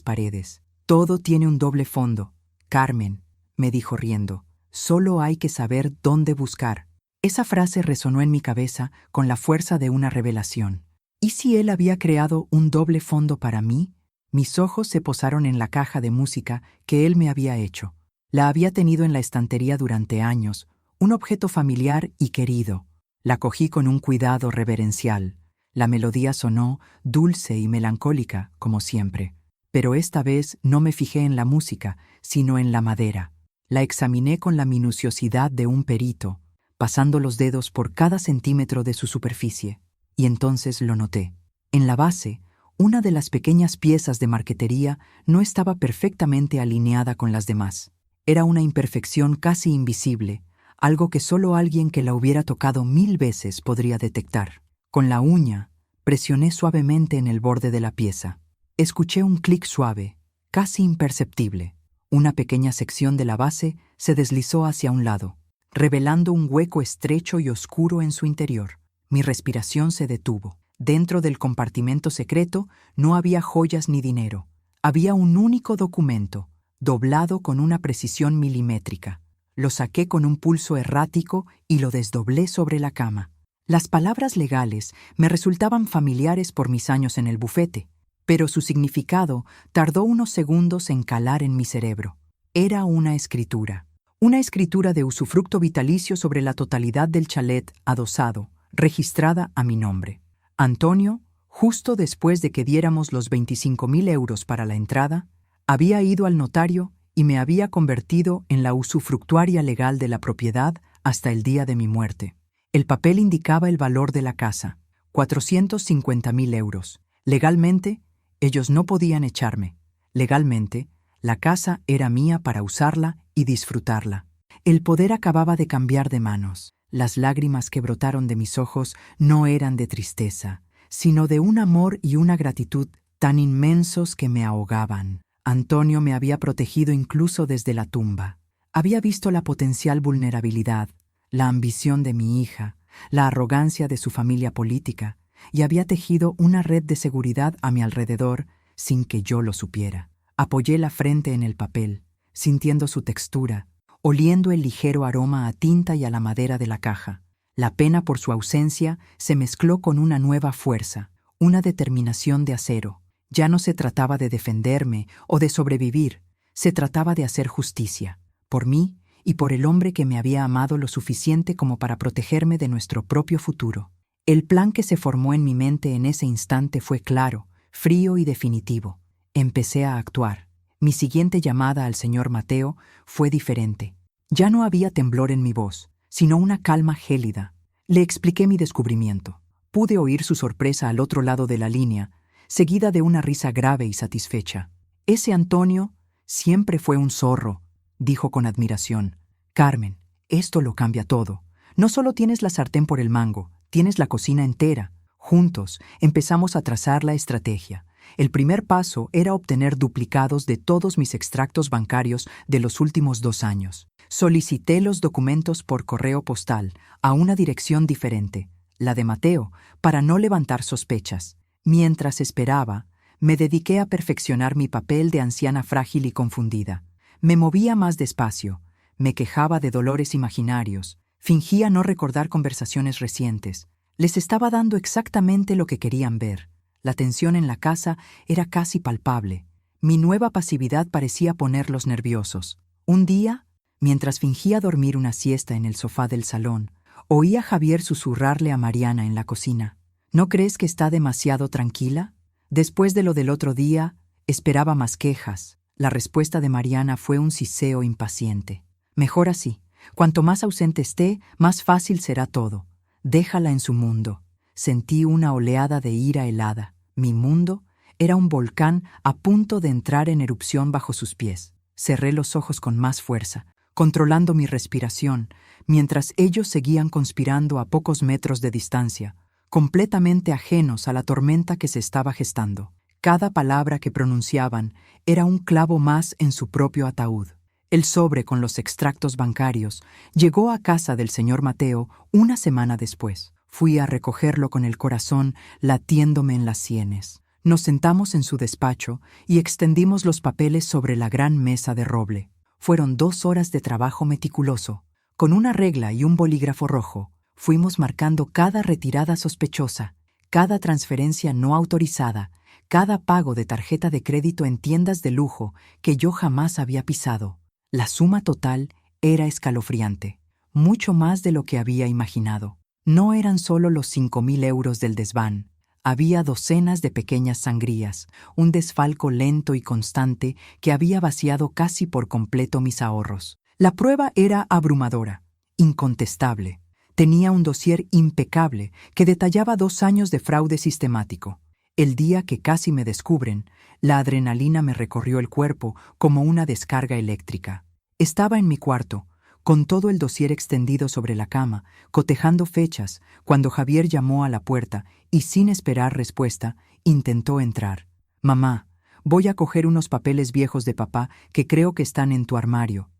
paredes. «Todo tiene un doble fondo, Carmen», me dijo riendo. «Solo hay que saber dónde buscar». Esa frase resonó en mi cabeza con la fuerza de una revelación. ¿Y si él había creado un doble fondo para mí? Mis ojos se posaron en la caja de música que él me había hecho. La había tenido en la estantería durante años, un objeto familiar y querido. La cogí con un cuidado reverencial. La melodía sonó dulce y melancólica, como siempre. Pero esta vez no me fijé en la música, sino en la madera. La examiné con la minuciosidad de un perito, pasando los dedos por cada centímetro de su superficie. Y entonces lo noté. En la base, Una de las pequeñas piezas de marquetería no estaba perfectamente alineada con las demás. Era una imperfección casi invisible, algo que solo alguien que la hubiera tocado 1000 veces podría detectar. Con la uña, presioné suavemente en el borde de la pieza. Escuché un clic suave, casi imperceptible. Una pequeña sección de la base se deslizó hacia un lado, revelando un hueco estrecho y oscuro en su interior. Mi respiración se detuvo. Dentro del compartimento secreto no había joyas ni dinero. Había un único documento, doblado con una precisión milimétrica. Lo saqué con un pulso errático y lo desdoblé sobre la cama. Las palabras legales me resultaban familiares por mis años en el bufete, pero su significado tardó unos segundos en calar en mi cerebro. Era una escritura de usufructo vitalicio sobre la totalidad del chalet adosado, registrada a mi nombre. Antonio, justo después de que diéramos los 25.000 euros para la entrada, había ido al notario y me había convertido en la usufructuaria legal de la propiedad hasta el día de mi muerte. El papel indicaba el valor de la casa, 450.000 euros. Legalmente, ellos no podían echarme. Legalmente, la casa era mía para usarla y disfrutarla. El poder acababa de cambiar de manos. Las lágrimas que brotaron de mis ojos no eran de tristeza, sino de un amor y una gratitud tan inmensos que me ahogaban. Antonio me había protegido incluso desde la tumba. Había visto la potencial vulnerabilidad, la ambición de mi hija, la arrogancia de su familia política, y había tejido una red de seguridad a mi alrededor sin que yo lo supiera. Apoyé la frente en el papel, sintiendo su textura, oliendo el ligero aroma a tinta y a la madera de la caja. La pena por su ausencia se mezcló con una nueva fuerza, una determinación de acero. Ya no se trataba de defenderme o de sobrevivir, se trataba de hacer justicia, por mí y por el hombre que me había amado lo suficiente como para protegerme de nuestro propio futuro. El plan que se formó en mi mente en ese instante fue claro, frío y definitivo. Empecé a actuar. Mi siguiente llamada al señor Mateo fue diferente. Ya no había temblor en mi voz, sino una calma gélida. Le expliqué mi descubrimiento. Pude oír su sorpresa al otro lado de la línea, seguida de una risa grave y satisfecha. Ese Antonio siempre fue un zorro, dijo con admiración. Carmen, esto lo cambia todo. No solo tienes la sartén por el mango, tienes la cocina entera. Juntos empezamos a trazar la estrategia. El primer paso era obtener duplicados de todos mis extractos bancarios de los últimos 2 años. Solicité los documentos por correo postal a una dirección diferente, la de Mateo, para no levantar sospechas. Mientras esperaba, me dediqué a perfeccionar mi papel de anciana frágil y confundida. Me movía más despacio, me quejaba de dolores imaginarios, fingía no recordar conversaciones recientes. Les estaba dando exactamente lo que querían ver. La tensión en la casa era casi palpable. Mi nueva pasividad parecía ponerlos nerviosos. Un día, mientras fingía dormir una siesta en el sofá del salón, oí a Javier susurrarle a Mariana en la cocina. ¿No crees que está demasiado tranquila? Después de lo del otro día, esperaba más quejas. La respuesta de Mariana fue un siseo impaciente. Mejor así. Cuanto más ausente esté, más fácil será todo. Déjala en su mundo. Sentí una oleada de ira helada. Mi mundo era un volcán a punto de entrar en erupción bajo sus pies. Cerré los ojos con más fuerza, controlando mi respiración, mientras ellos seguían conspirando a pocos metros de distancia, completamente ajenos a la tormenta que se estaba gestando. Cada palabra que pronunciaban era un clavo más en su propio ataúd. El sobre con los extractos bancarios llegó a casa del señor Mateo una semana después. Fui a recogerlo con el corazón latiéndome en las sienes. Nos sentamos en su despacho y extendimos los papeles sobre la gran mesa de roble. Fueron 2 horas de trabajo meticuloso. Con una regla y un bolígrafo rojo, fuimos marcando cada retirada sospechosa, cada transferencia no autorizada, cada pago de tarjeta de crédito en tiendas de lujo que yo jamás había pisado. La suma total era escalofriante, mucho más de lo que había imaginado. No eran solo los 5.000 euros del desván. Había docenas de pequeñas sangrías, un desfalco lento y constante que había vaciado casi por completo mis ahorros. La prueba era abrumadora, incontestable. Tenía un dossier impecable que detallaba 2 años de fraude sistemático. El día que casi me descubren, la adrenalina me recorrió el cuerpo como una descarga eléctrica. Estaba en mi cuarto, con todo el dossier extendido sobre la cama, cotejando fechas, cuando Javier llamó a la puerta y, sin esperar respuesta, intentó entrar. «Mamá, voy a coger unos papeles viejos de papá que creo que están en tu armario»,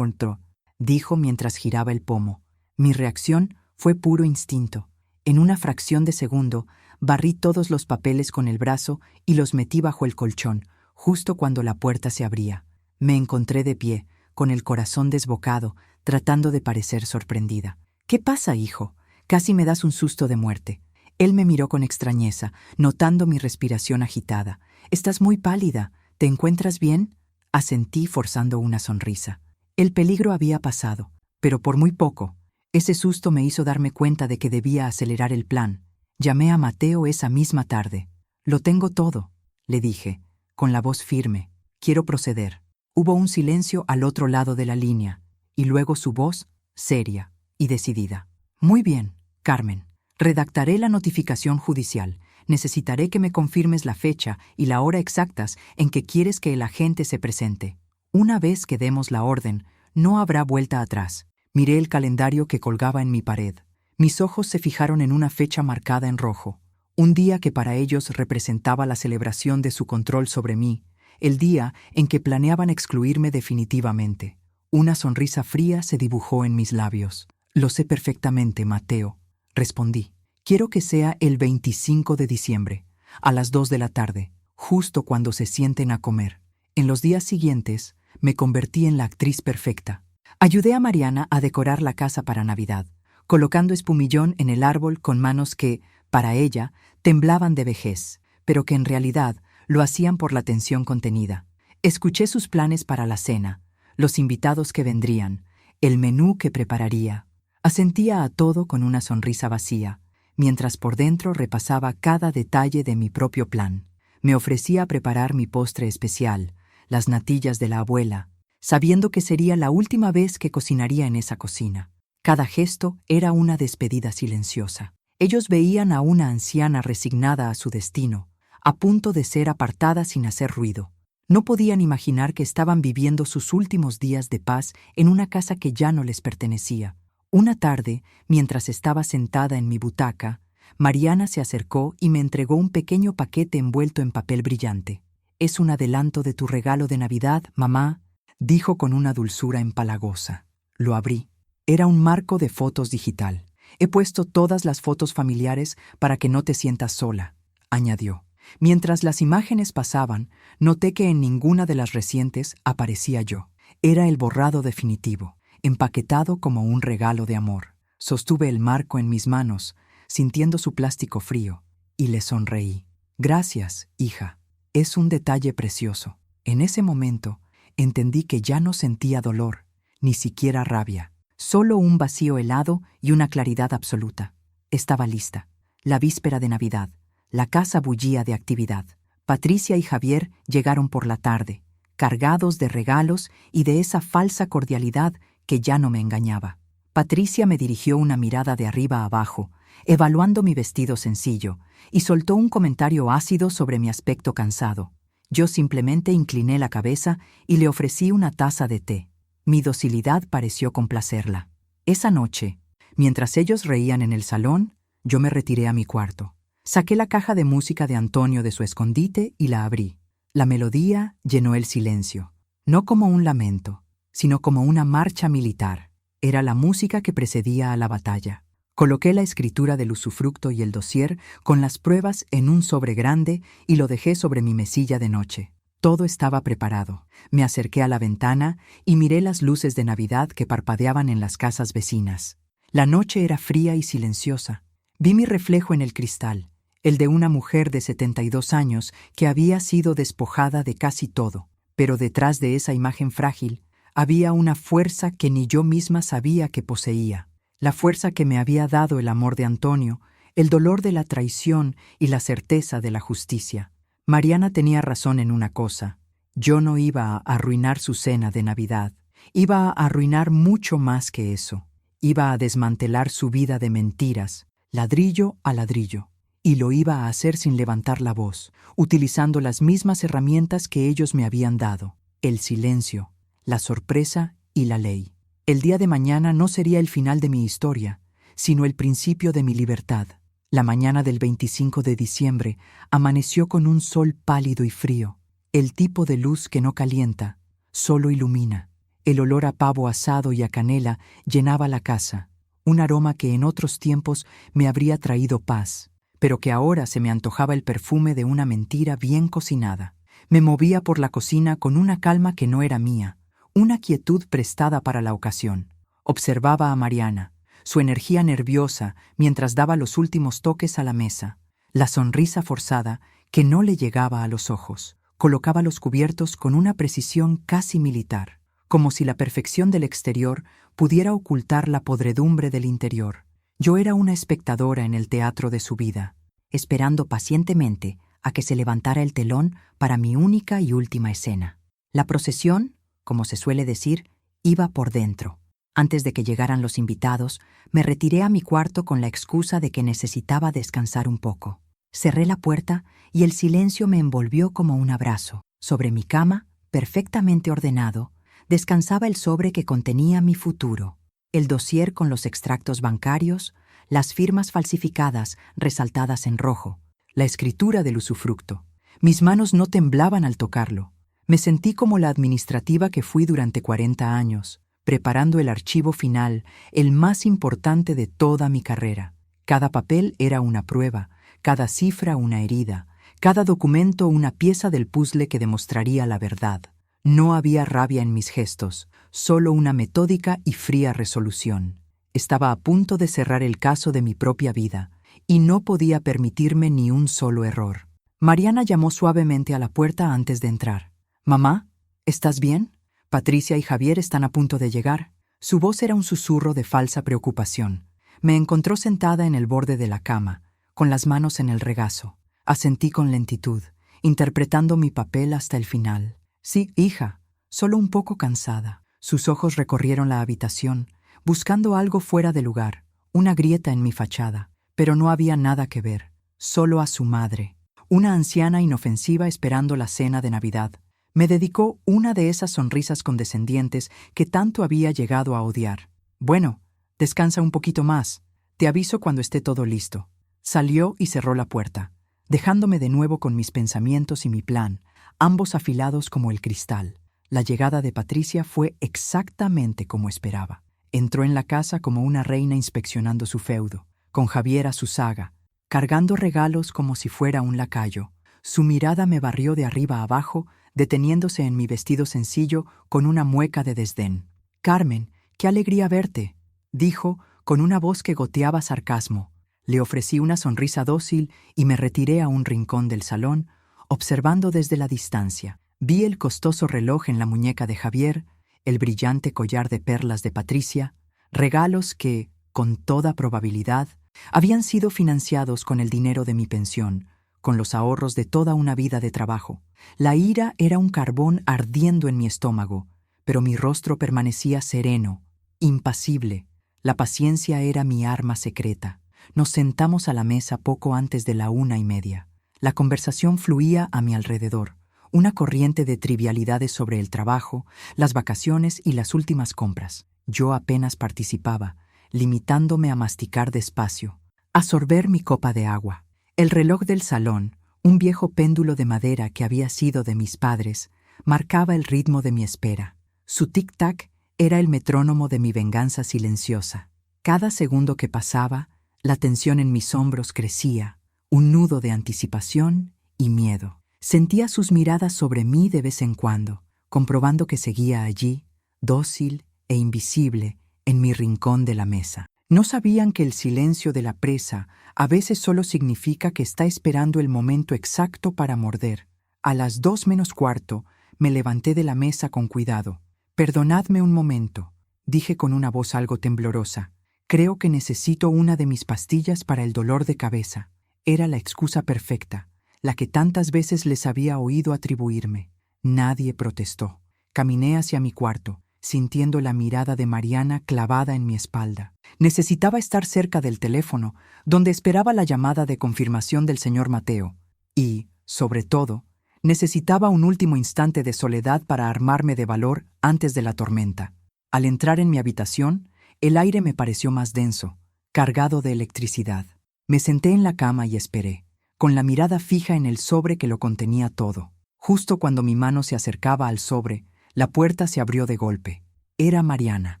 dijo mientras giraba el pomo. Mi reacción fue puro instinto. En una fracción de segundo, barrí todos los papeles con el brazo y los metí bajo el colchón, justo cuando la puerta se abría. Me encontré de pie, con el corazón desbocado, tratando de parecer sorprendida. «¿Qué pasa, hijo? Casi me das un susto de muerte». Él me miró con extrañeza, notando mi respiración agitada. «Estás muy pálida. ¿Te encuentras bien?», asentí forzando una sonrisa. El peligro había pasado, pero por muy poco. Ese susto me hizo darme cuenta de que debía acelerar el plan. Llamé a Mateo esa misma tarde. «Lo tengo todo», le dije, con la voz firme. «Quiero proceder». Hubo un silencio al otro lado de la línea, y luego su voz, seria y decidida. «Muy bien, Carmen. Redactaré la notificación judicial. Necesitaré que me confirmes la fecha y la hora exactas en que quieres que el agente se presente. Una vez que demos la orden, no habrá vuelta atrás». Miré el calendario que colgaba en mi pared. Mis ojos se fijaron en una fecha marcada en rojo, un día que para ellos representaba la celebración de su control sobre mí, el día en que planeaban excluirme definitivamente. Una sonrisa fría se dibujó en mis labios. «Lo sé perfectamente, Mateo», respondí. «Quiero que sea el 25 de diciembre, a las 2 de la tarde, justo cuando se sienten a comer». En los días siguientes, me convertí en la actriz perfecta. Ayudé a Mariana a decorar la casa para Navidad, colocando espumillón en el árbol con manos que, para ella, temblaban de vejez, pero que en realidad lo hacían por la tensión contenida. Escuché sus planes para la cena, los invitados que vendrían, el menú que prepararía. Asentía a todo con una sonrisa vacía, mientras por dentro repasaba cada detalle de mi propio plan. Me ofrecía preparar mi postre especial, las natillas de la abuela, sabiendo que sería la última vez que cocinaría en esa cocina. Cada gesto era una despedida silenciosa. Ellos veían a una anciana resignada a su destino, a punto de ser apartada sin hacer ruido. No podían imaginar que estaban viviendo sus últimos días de paz en una casa que ya no les pertenecía. Una tarde, mientras estaba sentada en mi butaca, Mariana se acercó y me entregó un pequeño paquete envuelto en papel brillante. «Es un adelanto de tu regalo de Navidad, mamá», dijo con una dulzura empalagosa. Lo abrí. Era un marco de fotos digital. «He puesto todas las fotos familiares para que no te sientas sola», añadió. Mientras las imágenes pasaban, noté que en ninguna de las recientes aparecía yo. Era el borrado definitivo, empaquetado como un regalo de amor. Sostuve el marco en mis manos, sintiendo su plástico frío, y le sonreí. «Gracias, hija. Es un detalle precioso». En ese momento, entendí que ya no sentía dolor, ni siquiera rabia, solo un vacío helado y una claridad absoluta. Estaba lista. La víspera de Navidad. La casa bullía de actividad. Patricia y Javier llegaron por la tarde, cargados de regalos y de esa falsa cordialidad que ya no me engañaba. Patricia me dirigió una mirada de arriba a abajo, evaluando mi vestido sencillo, y soltó un comentario ácido sobre mi aspecto cansado. Yo simplemente incliné la cabeza y le ofrecí una taza de té. Mi docilidad pareció complacerla. Esa noche, mientras ellos reían en el salón, yo me retiré a mi cuarto. Saqué la caja de música de Antonio de su escondite y la abrí. La melodía llenó el silencio, no como un lamento, sino como una marcha militar. Era la música que precedía a la batalla. Coloqué la escritura del usufructo y el dossier con las pruebas en un sobre grande y lo dejé sobre mi mesilla de noche. Todo estaba preparado. Me acerqué a la ventana y miré las luces de Navidad que parpadeaban en las casas vecinas. La noche era fría y silenciosa. Vi mi reflejo en el cristal, el de una mujer de 72 años que había sido despojada de casi todo. Pero detrás de esa imagen frágil había una fuerza que ni yo misma sabía que poseía. La fuerza que me había dado el amor de Antonio, el dolor de la traición y la certeza de la justicia. Mariana tenía razón en una cosa. Yo no iba a arruinar su cena de Navidad. Iba a arruinar mucho más que eso. Iba a desmantelar su vida de mentiras, ladrillo a ladrillo. Y lo iba a hacer sin levantar la voz, utilizando las mismas herramientas que ellos me habían dado: el silencio, la sorpresa y la ley. El día de mañana no sería el final de mi historia, sino el principio de mi libertad. La mañana del 25 de diciembre amaneció con un sol pálido y frío, el tipo de luz que no calienta, solo ilumina. El olor a pavo asado y a canela llenaba la casa, un aroma que en otros tiempos me habría traído paz, pero que ahora se me antojaba el perfume de una mentira bien cocinada. Me movía por la cocina con una calma que no era mía, una quietud prestada para la ocasión. Observaba a Mariana, su energía nerviosa mientras daba los últimos toques a la mesa, la sonrisa forzada que no le llegaba a los ojos. Colocaba los cubiertos con una precisión casi militar, como si la perfección del exterior pudiera ocultar la podredumbre del interior. Yo era una espectadora en el teatro de su vida, esperando pacientemente a que se levantara el telón para mi única y última escena. La procesión, como se suele decir, iba por dentro. Antes de que llegaran los invitados, me retiré a mi cuarto con la excusa de que necesitaba descansar un poco. Cerré la puerta y el silencio me envolvió como un abrazo. Sobre mi cama, perfectamente ordenado, descansaba el sobre que contenía mi futuro, el dossier con los extractos bancarios, las firmas falsificadas resaltadas en rojo, la escritura del usufructo. Mis manos no temblaban al tocarlo. Me sentí como la administrativa que fui durante 40 años, preparando el archivo final, el más importante de toda mi carrera. Cada papel era una prueba, cada cifra una herida, cada documento una pieza del puzzle que demostraría la verdad. No había rabia en mis gestos, solo una metódica y fría resolución. Estaba a punto de cerrar el caso de mi propia vida, y no podía permitirme ni un solo error. Mariana llamó suavemente a la puerta antes de entrar. «Mamá, ¿estás bien? Patricia y Javier están a punto de llegar». Su voz era un susurro de falsa preocupación. Me encontró sentada en el borde de la cama, con las manos en el regazo. Asentí con lentitud, interpretando mi papel hasta el final. «Sí, hija, solo un poco cansada». Sus ojos recorrieron la habitación, buscando algo fuera de lugar, una grieta en mi fachada, pero no había nada que ver, solo a su madre, una anciana inofensiva esperando la cena de Navidad. Me dedicó una de esas sonrisas condescendientes que tanto había llegado a odiar. «Bueno, descansa un poquito más. Te aviso cuando esté todo listo». Salió y cerró la puerta, dejándome de nuevo con mis pensamientos y mi plan, ambos afilados como el cristal. La llegada de Patricia fue exactamente como esperaba. Entró en la casa como una reina inspeccionando su feudo, con Javier a su zaga, cargando regalos como si fuera un lacayo. Su mirada me barrió de arriba a abajo, deteniéndose en mi vestido sencillo con una mueca de desdén. «Carmen, qué alegría verte», dijo con una voz que goteaba sarcasmo. Le ofrecí una sonrisa dócil y me retiré a un rincón del salón, observando desde la distancia. Vi el costoso reloj en la muñeca de Javier, el brillante collar de perlas de Patricia, regalos que, con toda probabilidad, habían sido financiados con el dinero de mi pensión, con los ahorros de toda una vida de trabajo. La ira era un carbón ardiendo en mi estómago, pero mi rostro permanecía sereno, impasible. La paciencia era mi arma secreta. Nos sentamos a la mesa poco antes de la 1:30. La conversación fluía a mi alrededor, una corriente de trivialidades sobre el trabajo, las vacaciones y las últimas compras. Yo apenas participaba, limitándome a masticar despacio, a sorber mi copa de agua. El reloj del salón, un viejo péndulo de madera que había sido de mis padres, marcaba el ritmo de mi espera. Su tic-tac era el metrónomo de mi venganza silenciosa. Cada segundo que pasaba, la tensión en mis hombros crecía, un nudo de anticipación y miedo. Sentía sus miradas sobre mí de vez en cuando, comprobando que seguía allí, dócil e invisible, en mi rincón de la mesa. No sabían que el silencio de la presa a veces solo significa que está esperando el momento exacto para morder. A las 2:45 me levanté de la mesa con cuidado. «Perdonadme un momento», dije con una voz algo temblorosa. «Creo que necesito una de mis pastillas para el dolor de cabeza». Era la excusa perfecta, la que tantas veces les había oído atribuirme. Nadie protestó. Caminé hacia mi cuarto, sintiendo la mirada de Mariana clavada en mi espalda. Necesitaba estar cerca del teléfono, donde esperaba la llamada de confirmación del señor Mateo. Y, sobre todo, necesitaba un último instante de soledad para armarme de valor antes de la tormenta. Al entrar en mi habitación, el aire me pareció más denso, cargado de electricidad. Me senté en la cama y esperé, con la mirada fija en el sobre que lo contenía todo. Justo cuando mi mano se acercaba al sobre, la puerta se abrió de golpe. Era Mariana.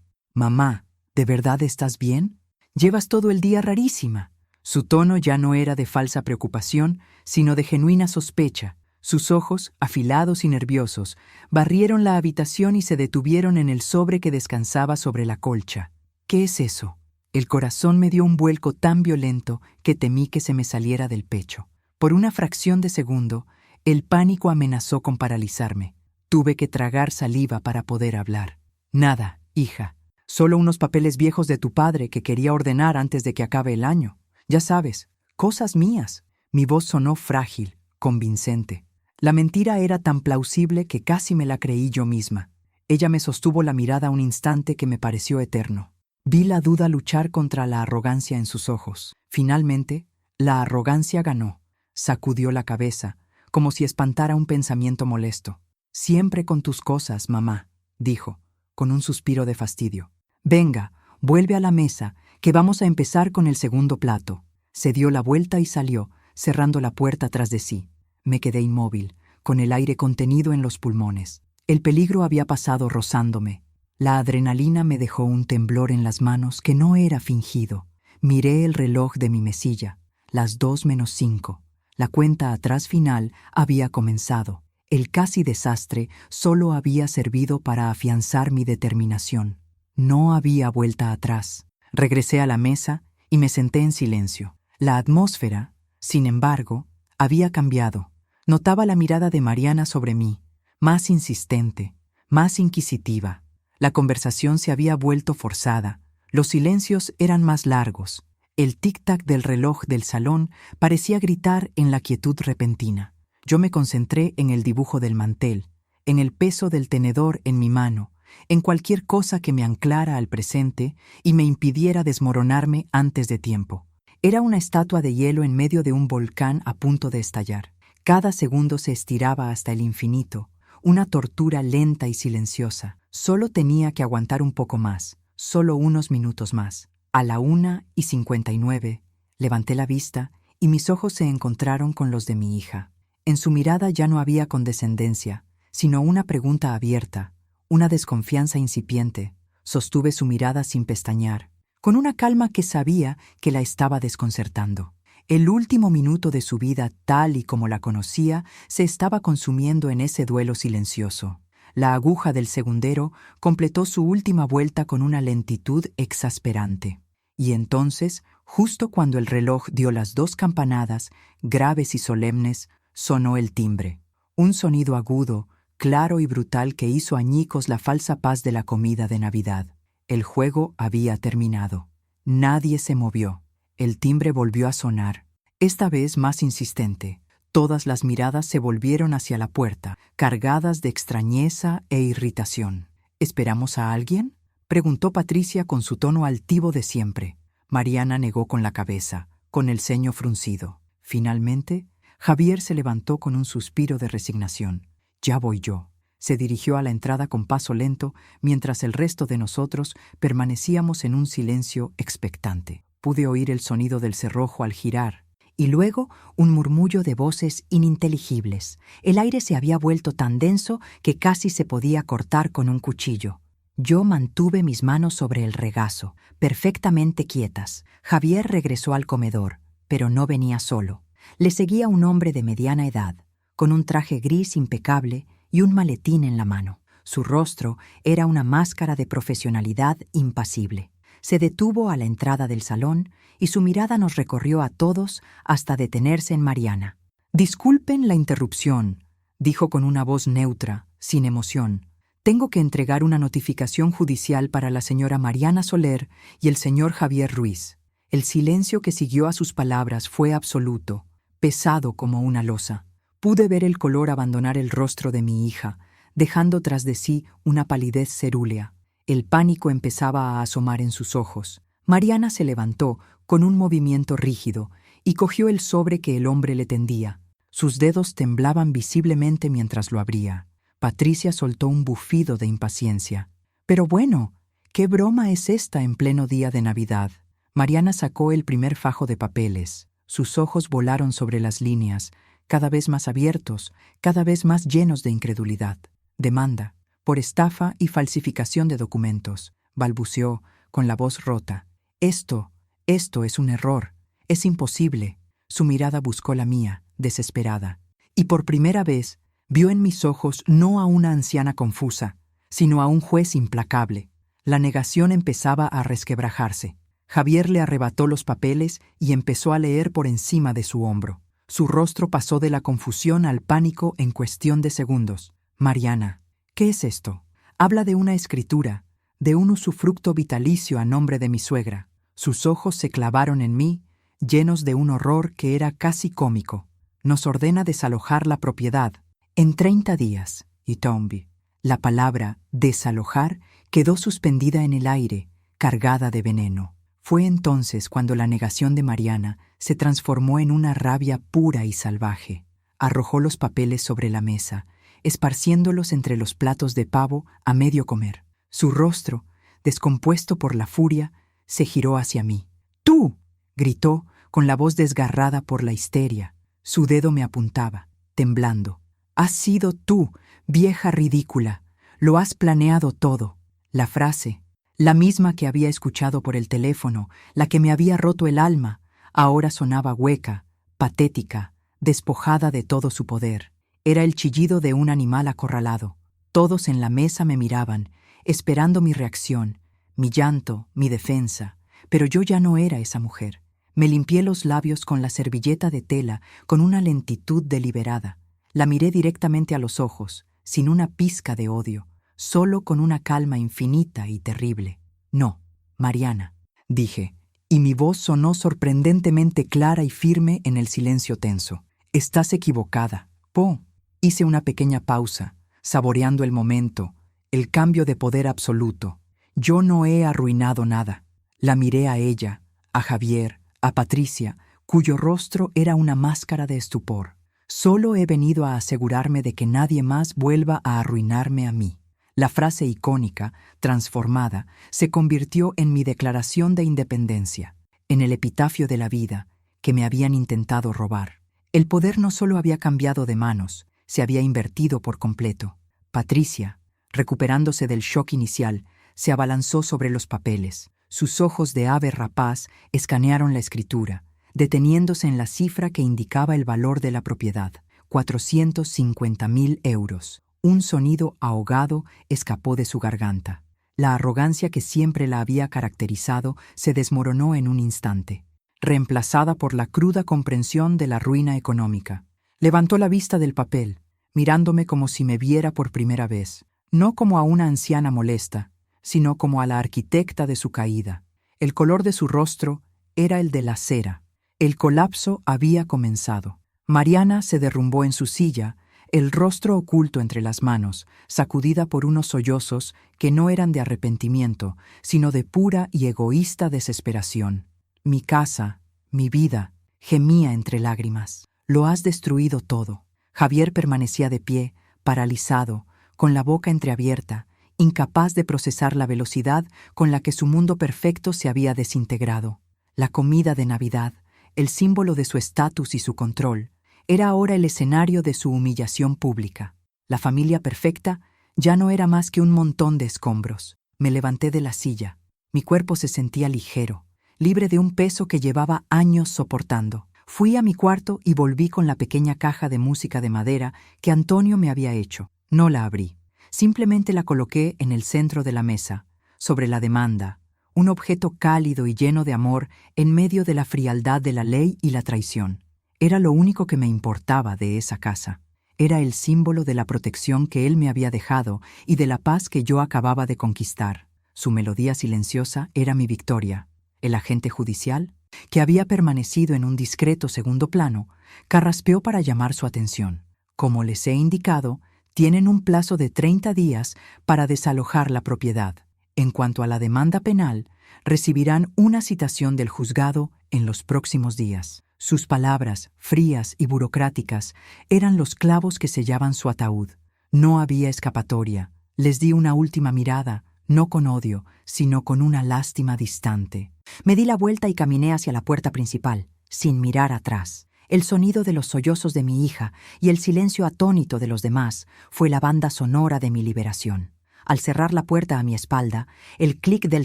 «Mamá, ¿de verdad estás bien? Llevas todo el día rarísima». Su tono ya no era de falsa preocupación, sino de genuina sospecha. Sus ojos, afilados y nerviosos, barrieron la habitación y se detuvieron en el sobre que descansaba sobre la colcha. «¿Qué es eso?». El corazón me dio un vuelco tan violento que temí que se me saliera del pecho. Por una fracción de segundo, el pánico amenazó con paralizarme. Tuve que tragar saliva para poder hablar. «Nada, hija. Solo unos papeles viejos de tu padre que quería ordenar antes de que acabe el año. Ya sabes, cosas mías». Mi voz sonó frágil, convincente. La mentira era tan plausible que casi me la creí yo misma. Ella me sostuvo la mirada un instante que me pareció eterno. Vi la duda luchar contra la arrogancia en sus ojos. Finalmente, la arrogancia ganó. Sacudió la cabeza, como si espantara un pensamiento molesto. «Siempre con tus cosas, mamá», dijo, con un suspiro de fastidio. «Venga, vuelve a la mesa, que vamos a empezar con el segundo plato». Se dio la vuelta y salió, cerrando la puerta tras de sí. Me quedé inmóvil, con el aire contenido en los pulmones. El peligro había pasado rozándome. La adrenalina me dejó un temblor en las manos que no era fingido. Miré el reloj de mi mesilla, las 2:05. La cuenta atrás final había comenzado. El casi desastre solo había servido para afianzar mi determinación. No había vuelta atrás. Regresé a la mesa y me senté en silencio. La atmósfera, sin embargo, había cambiado. Notaba la mirada de Mariana sobre mí, más insistente, más inquisitiva. La conversación se había vuelto forzada. Los silencios eran más largos. El tic-tac del reloj del salón parecía gritar en la quietud repentina. Yo me concentré en el dibujo del mantel, en el peso del tenedor en mi mano, en cualquier cosa que me anclara al presente y me impidiera desmoronarme antes de tiempo. Era una estatua de hielo en medio de un volcán a punto de estallar. Cada segundo se estiraba hasta el infinito, una tortura lenta y silenciosa. Solo tenía que aguantar un poco más, solo unos minutos más. A la 1:59, levanté la vista y mis ojos se encontraron con los de mi hija. En su mirada ya no había condescendencia, sino una pregunta abierta, una desconfianza incipiente. Sostuve su mirada sin pestañear, con una calma que sabía que la estaba desconcertando. El último minuto de su vida, tal y como la conocía, se estaba consumiendo en ese duelo silencioso. La aguja del segundero completó su última vuelta con una lentitud exasperante. Y entonces, justo cuando el reloj dio las 2 campanadas, graves y solemnes, sonó el timbre. Un sonido agudo, claro y brutal que hizo añicos la falsa paz de la comida de Navidad. El juego había terminado. Nadie se movió. El timbre volvió a sonar, esta vez más insistente. Todas las miradas se volvieron hacia la puerta, cargadas de extrañeza e irritación. «¿Esperamos a alguien?», preguntó Patricia con su tono altivo de siempre. Mariana negó con la cabeza, con el ceño fruncido. Finalmente, Javier se levantó con un suspiro de resignación. «Ya voy yo». Se dirigió a la entrada con paso lento, mientras el resto de nosotros permanecíamos en un silencio expectante. Pude oír el sonido del cerrojo al girar, y luego un murmullo de voces ininteligibles. El aire se había vuelto tan denso que casi se podía cortar con un cuchillo. Yo mantuve mis manos sobre el regazo, perfectamente quietas. Javier regresó al comedor, pero no venía solo. Le seguía un hombre de mediana edad, con un traje gris impecable y un maletín en la mano. Su rostro era una máscara de profesionalidad impasible. Se detuvo a la entrada del salón y su mirada nos recorrió a todos hasta detenerse en Mariana. «Disculpen la interrupción», dijo con una voz neutra, sin emoción. «Tengo que entregar una notificación judicial para la señora Mariana Soler y el señor Javier Ruiz». El silencio que siguió a sus palabras fue absoluto, pesado como una losa. Pude ver el color abandonar el rostro de mi hija, dejando tras de sí una palidez cerúlea. El pánico empezaba a asomar en sus ojos. Mariana se levantó con un movimiento rígido y cogió el sobre que el hombre le tendía. Sus dedos temblaban visiblemente mientras lo abría. Patricia soltó un bufido de impaciencia. «Pero bueno, ¿qué broma es esta en pleno día de Navidad?» Mariana sacó el primer fajo de papeles. Sus ojos volaron sobre las líneas, cada vez más abiertos, cada vez más llenos de incredulidad. «Demanda, por estafa y falsificación de documentos», balbuceó, con la voz rota. Esto es un error. Es imposible». Su mirada buscó la mía, desesperada. Y por primera vez vio en mis ojos no a una anciana confusa, sino a un juez implacable. La negación empezaba a resquebrajarse. Javier le arrebató los papeles y empezó a leer por encima de su hombro. Su rostro pasó de la confusión al pánico en cuestión de segundos. «Mariana, ¿qué es esto?» «Habla de una escritura, de un usufructo vitalicio a nombre de mi suegra». Sus ojos se clavaron en mí, llenos de un horror que era casi cómico. «Nos ordena desalojar la propiedad en 30 días, y Tomby». La palabra «desalojar» quedó suspendida en el aire, cargada de veneno. Fue entonces cuando la negación de Mariana se transformó en una rabia pura y salvaje. Arrojó los papeles sobre la mesa, esparciéndolos entre los platos de pavo a medio comer. Su rostro, descompuesto por la furia, se giró hacia mí. «¡Tú!», gritó, con la voz desgarrada por la histeria. Su dedo me apuntaba, temblando. «Has sido tú, vieja ridícula. Lo has planeado todo». La frase, la misma que había escuchado por el teléfono, la que me había roto el alma, ahora sonaba hueca, patética, despojada de todo su poder. Era el chillido de un animal acorralado. Todos en la mesa me miraban, esperando mi reacción, mi llanto, mi defensa. Pero yo ya no era esa mujer. Me limpié los labios con la servilleta de tela con una lentitud deliberada. La miré directamente a los ojos, sin una pizca de odio, solo con una calma infinita y terrible. «No, Mariana», dije, y mi voz sonó sorprendentemente clara y firme en el silencio tenso. «Estás equivocada. Po». Hice una pequeña pausa, saboreando el momento, el cambio de poder absoluto. Yo no he arruinado nada. La miré a ella, a Javier, a Patricia, cuyo rostro era una máscara de estupor. Solo he venido a asegurarme de que nadie más vuelva a arruinarme a mí. La frase icónica, transformada, se convirtió en mi declaración de independencia, en el epitafio de la vida que me habían intentado robar. El poder no solo había cambiado de manos, se había invertido por completo. Patricia, recuperándose del shock inicial, se abalanzó sobre los papeles. Sus ojos de ave rapaz escanearon la escritura, deteniéndose en la cifra que indicaba el valor de la propiedad, 450.000 euros. Un sonido ahogado escapó de su garganta. La arrogancia que siempre la había caracterizado se desmoronó en un instante, reemplazada por la cruda comprensión de la ruina económica. Levantó la vista del papel, mirándome como si me viera por primera vez, no como a una anciana molesta, sino como a la arquitecta de su caída. El color de su rostro era el de la cera. El colapso había comenzado. Mariana se derrumbó en su silla, el rostro oculto entre las manos, sacudida por unos sollozos que no eran de arrepentimiento, sino de pura y egoísta desesperación. «Mi casa, mi vida», gemía entre lágrimas. «Lo has destruido todo». Javier permanecía de pie, paralizado, con la boca entreabierta, incapaz de procesar la velocidad con la que su mundo perfecto se había desintegrado. La comida de Navidad, el símbolo de su estatus y su control, era ahora el escenario de su humillación pública. La familia perfecta ya no era más que un montón de escombros. Me levanté de la silla. Mi cuerpo se sentía ligero, libre de un peso que llevaba años soportando. Fui a mi cuarto y volví con la pequeña caja de música de madera que Antonio me había hecho. No la abrí. Simplemente la coloqué en el centro de la mesa, sobre la demanda, un objeto cálido y lleno de amor en medio de la frialdad de la ley y la traición. Era lo único que me importaba de esa casa. Era el símbolo de la protección que él me había dejado y de la paz que yo acababa de conquistar. Su melodía silenciosa era mi victoria. El agente judicial, que había permanecido en un discreto segundo plano, carraspeó para llamar su atención. Como les he indicado, Tienen un plazo de 30 días para desalojar la propiedad. En cuanto a la demanda penal, recibirán una citación del juzgado en los próximos días. Sus palabras, frías y burocráticas, eran los clavos que sellaban su ataúd. No había escapatoria. Les di una última mirada, no con odio, sino con una lástima distante. Me di la vuelta y caminé hacia la puerta principal, sin mirar atrás. El sonido de los sollozos de mi hija y el silencio atónito de los demás fue la banda sonora de mi liberación. Al cerrar la puerta a mi espalda, el clic del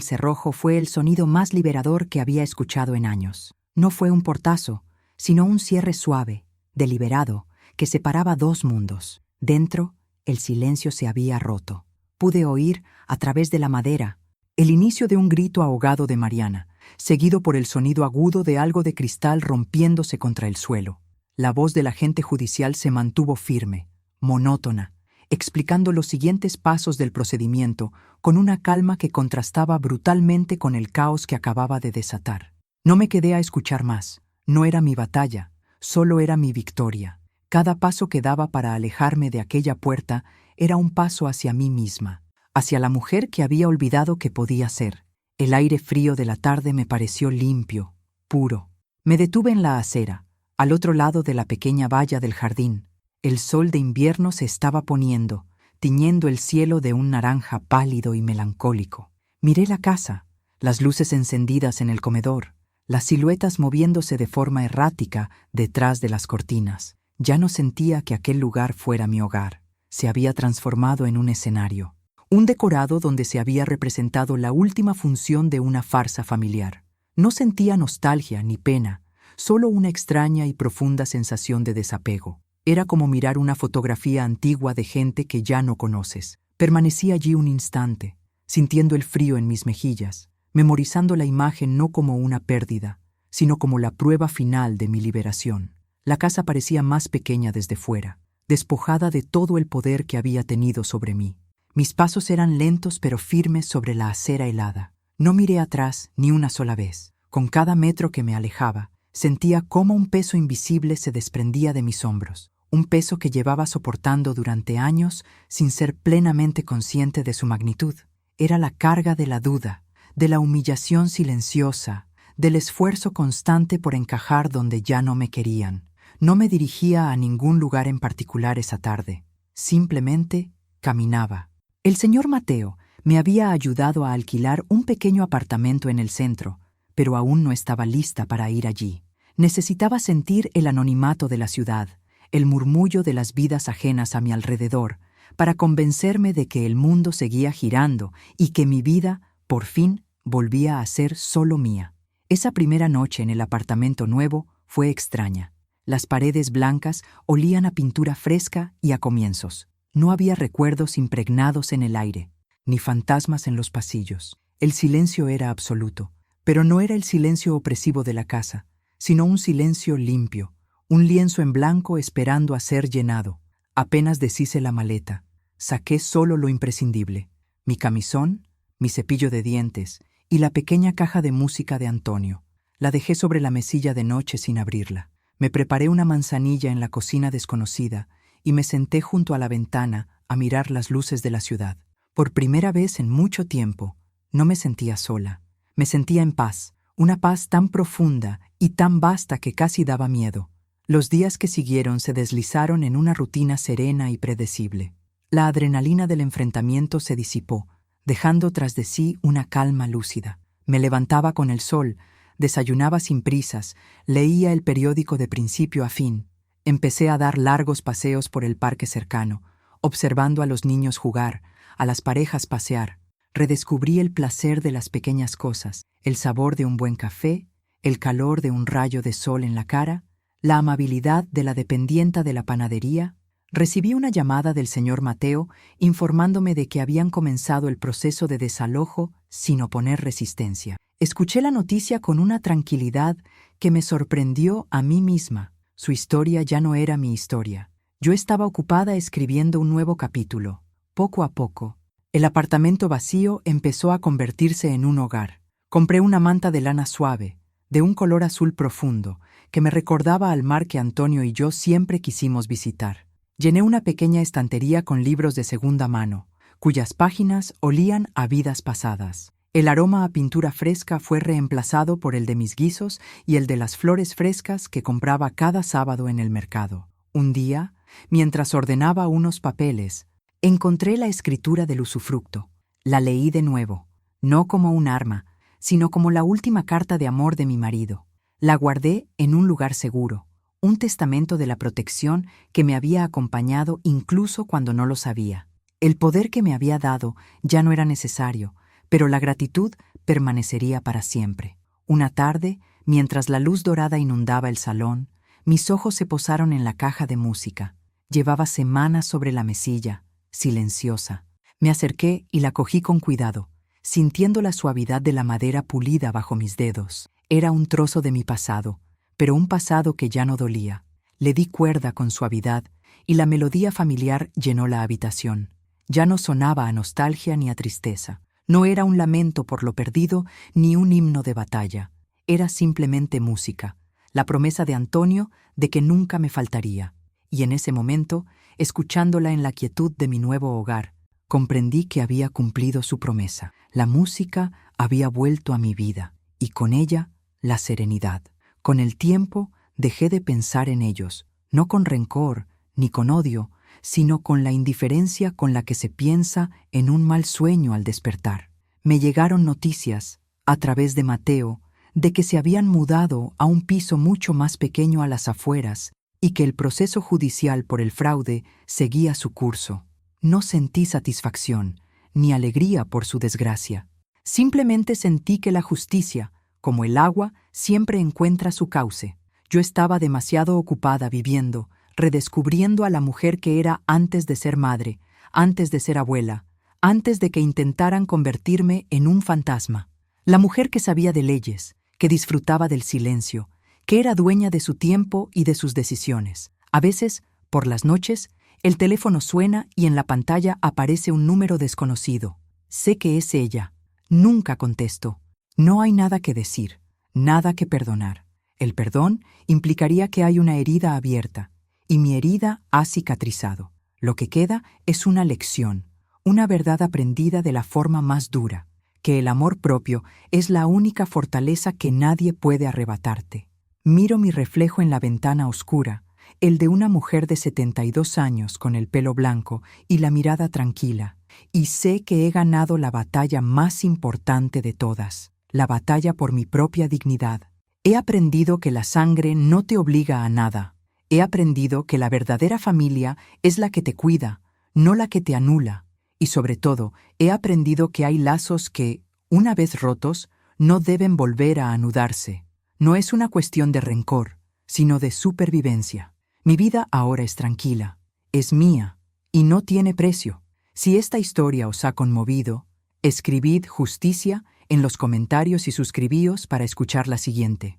cerrojo fue el sonido más liberador que había escuchado en años. No fue un portazo, sino un cierre suave, deliberado, que separaba dos mundos. Dentro, el silencio se había roto. Pude oír, a través de la madera, el inicio de un grito ahogado de Mariana, seguido por el sonido agudo de algo de cristal rompiéndose contra el suelo. La voz del agente judicial se mantuvo firme, monótona, explicando los siguientes pasos del procedimiento con una calma que contrastaba brutalmente con el caos que acababa de desatar. No me quedé a escuchar más. No era mi batalla, solo era mi victoria. Cada paso que daba para alejarme de aquella puerta era un paso hacia mí misma, hacia la mujer que había olvidado que podía ser. El aire frío de la tarde me pareció limpio, puro. Me detuve en la acera, al otro lado de la pequeña valla del jardín. El sol de invierno se estaba poniendo, tiñendo el cielo de un naranja pálido y melancólico. Miré la casa, las luces encendidas en el comedor, las siluetas moviéndose de forma errática detrás de las cortinas. Ya no sentía que aquel lugar fuera mi hogar. Se había transformado en un escenario, un decorado donde se había representado la última función de una farsa familiar. No sentía nostalgia ni pena, solo una extraña y profunda sensación de desapego. Era como mirar una fotografía antigua de gente que ya no conoces. Permanecí allí un instante, sintiendo el frío en mis mejillas, memorizando la imagen no como una pérdida, sino como la prueba final de mi liberación. La casa parecía más pequeña desde fuera, despojada de todo el poder que había tenido sobre mí. Mis pasos eran lentos pero firmes sobre la acera helada. No miré atrás ni una sola vez. Con cada metro que me alejaba, sentía cómo un peso invisible se desprendía de mis hombros, un peso que llevaba soportando durante años sin ser plenamente consciente de su magnitud. Era la carga de la duda, de la humillación silenciosa, del esfuerzo constante por encajar donde ya no me querían. No me dirigía a ningún lugar en particular esa tarde. Simplemente caminaba. El señor Mateo me había ayudado a alquilar un pequeño apartamento en el centro, pero aún no estaba lista para ir allí. Necesitaba sentir el anonimato de la ciudad, el murmullo de las vidas ajenas a mi alrededor, para convencerme de que el mundo seguía girando y que mi vida, por fin, volvía a ser solo mía. Esa primera noche en el apartamento nuevo fue extraña. Las paredes blancas olían a pintura fresca y a comienzos. No había recuerdos impregnados en el aire, ni fantasmas en los pasillos. El silencio era absoluto, pero no era el silencio opresivo de la casa, sino un silencio limpio, un lienzo en blanco esperando a ser llenado. Apenas deshice la maleta, saqué solo lo imprescindible: mi camisón, mi cepillo de dientes y la pequeña caja de música de Antonio. La dejé sobre la mesilla de noche sin abrirla. Me preparé una manzanilla en la cocina desconocida y me senté junto a la ventana a mirar las luces de la ciudad. Por primera vez en mucho tiempo, no me sentía sola. Me sentía en paz, una paz tan profunda y tan vasta que casi daba miedo. Los días que siguieron se deslizaron en una rutina serena y predecible. La adrenalina del enfrentamiento se disipó, dejando tras de sí una calma lúcida. Me levantaba con el sol, desayunaba sin prisas, leía el periódico de principio a fin. Empecé a dar largos paseos por el parque cercano, observando a los niños jugar, a las parejas pasear. Redescubrí el placer de las pequeñas cosas, el sabor de un buen café, el calor de un rayo de sol en la cara, la amabilidad de la dependienta de la panadería. Recibí una llamada del señor Mateo informándome de que habían comenzado el proceso de desalojo sin oponer resistencia. Escuché la noticia con una tranquilidad que me sorprendió a mí misma. Su historia ya no era mi historia. Yo estaba ocupada escribiendo un nuevo capítulo. Poco a poco, el apartamento vacío empezó a convertirse en un hogar. Compré una manta de lana suave, de un color azul profundo, que me recordaba al mar que Antonio y yo siempre quisimos visitar. Llené una pequeña estantería con libros de segunda mano, cuyas páginas olían a vidas pasadas. El aroma a pintura fresca fue reemplazado por el de mis guisos y el de las flores frescas que compraba cada sábado en el mercado. Un día, mientras ordenaba unos papeles, encontré la escritura del usufructo. La leí de nuevo, no como un arma, sino como la última carta de amor de mi marido. La guardé en un lugar seguro, un testamento de la protección que me había acompañado incluso cuando no lo sabía. El poder que me había dado ya no era necesario, pero la gratitud permanecería para siempre. Una tarde, mientras la luz dorada inundaba el salón, mis ojos se posaron en la caja de música. Llevaba semanas sobre la mesilla, silenciosa. Me acerqué y la cogí con cuidado, sintiendo la suavidad de la madera pulida bajo mis dedos. Era un trozo de mi pasado, pero un pasado que ya no dolía. Le di cuerda con suavidad y la melodía familiar llenó la habitación. Ya no sonaba a nostalgia ni a tristeza. No era un lamento por lo perdido ni un himno de batalla. Era simplemente música, la promesa de Antonio de que nunca me faltaría. Y en ese momento, escuchándola en la quietud de mi nuevo hogar, comprendí que había cumplido su promesa. La música había vuelto a mi vida, y con ella la serenidad. Con el tiempo dejé de pensar en ellos, no con rencor ni con odio, sino con la indiferencia con la que se piensa en un mal sueño al despertar. Me llegaron noticias, a través de Mateo, de que se habían mudado a un piso mucho más pequeño a las afueras y que el proceso judicial por el fraude seguía su curso. No sentí satisfacción, ni alegría por su desgracia. Simplemente sentí que la justicia, como el agua, siempre encuentra su cauce. Yo estaba demasiado ocupada viviendo, redescubriendo a la mujer que era antes de ser madre, antes de ser abuela, antes de que intentaran convertirme en un fantasma. La mujer que sabía de leyes, que disfrutaba del silencio, que era dueña de su tiempo y de sus decisiones. A veces, por las noches, el teléfono suena y en la pantalla aparece un número desconocido. Sé que es ella. Nunca contesto. No hay nada que decir, nada que perdonar. El perdón implicaría que hay una herida abierta, y mi herida ha cicatrizado. Lo que queda es una lección, una verdad aprendida de la forma más dura, que el amor propio es la única fortaleza que nadie puede arrebatarte. Miro mi reflejo en la ventana oscura, el de una mujer de 72 años con el pelo blanco y la mirada tranquila, y sé que he ganado la batalla más importante de todas, la batalla por mi propia dignidad. He aprendido que la sangre no te obliga a nada. He aprendido que la verdadera familia es la que te cuida, no la que te anula. Y sobre todo, he aprendido que hay lazos que, una vez rotos, no deben volver a anudarse. No es una cuestión de rencor, sino de supervivencia. Mi vida ahora es tranquila, es mía, y no tiene precio. Si esta historia os ha conmovido, escribid justicia en los comentarios y suscribíos para escuchar la siguiente.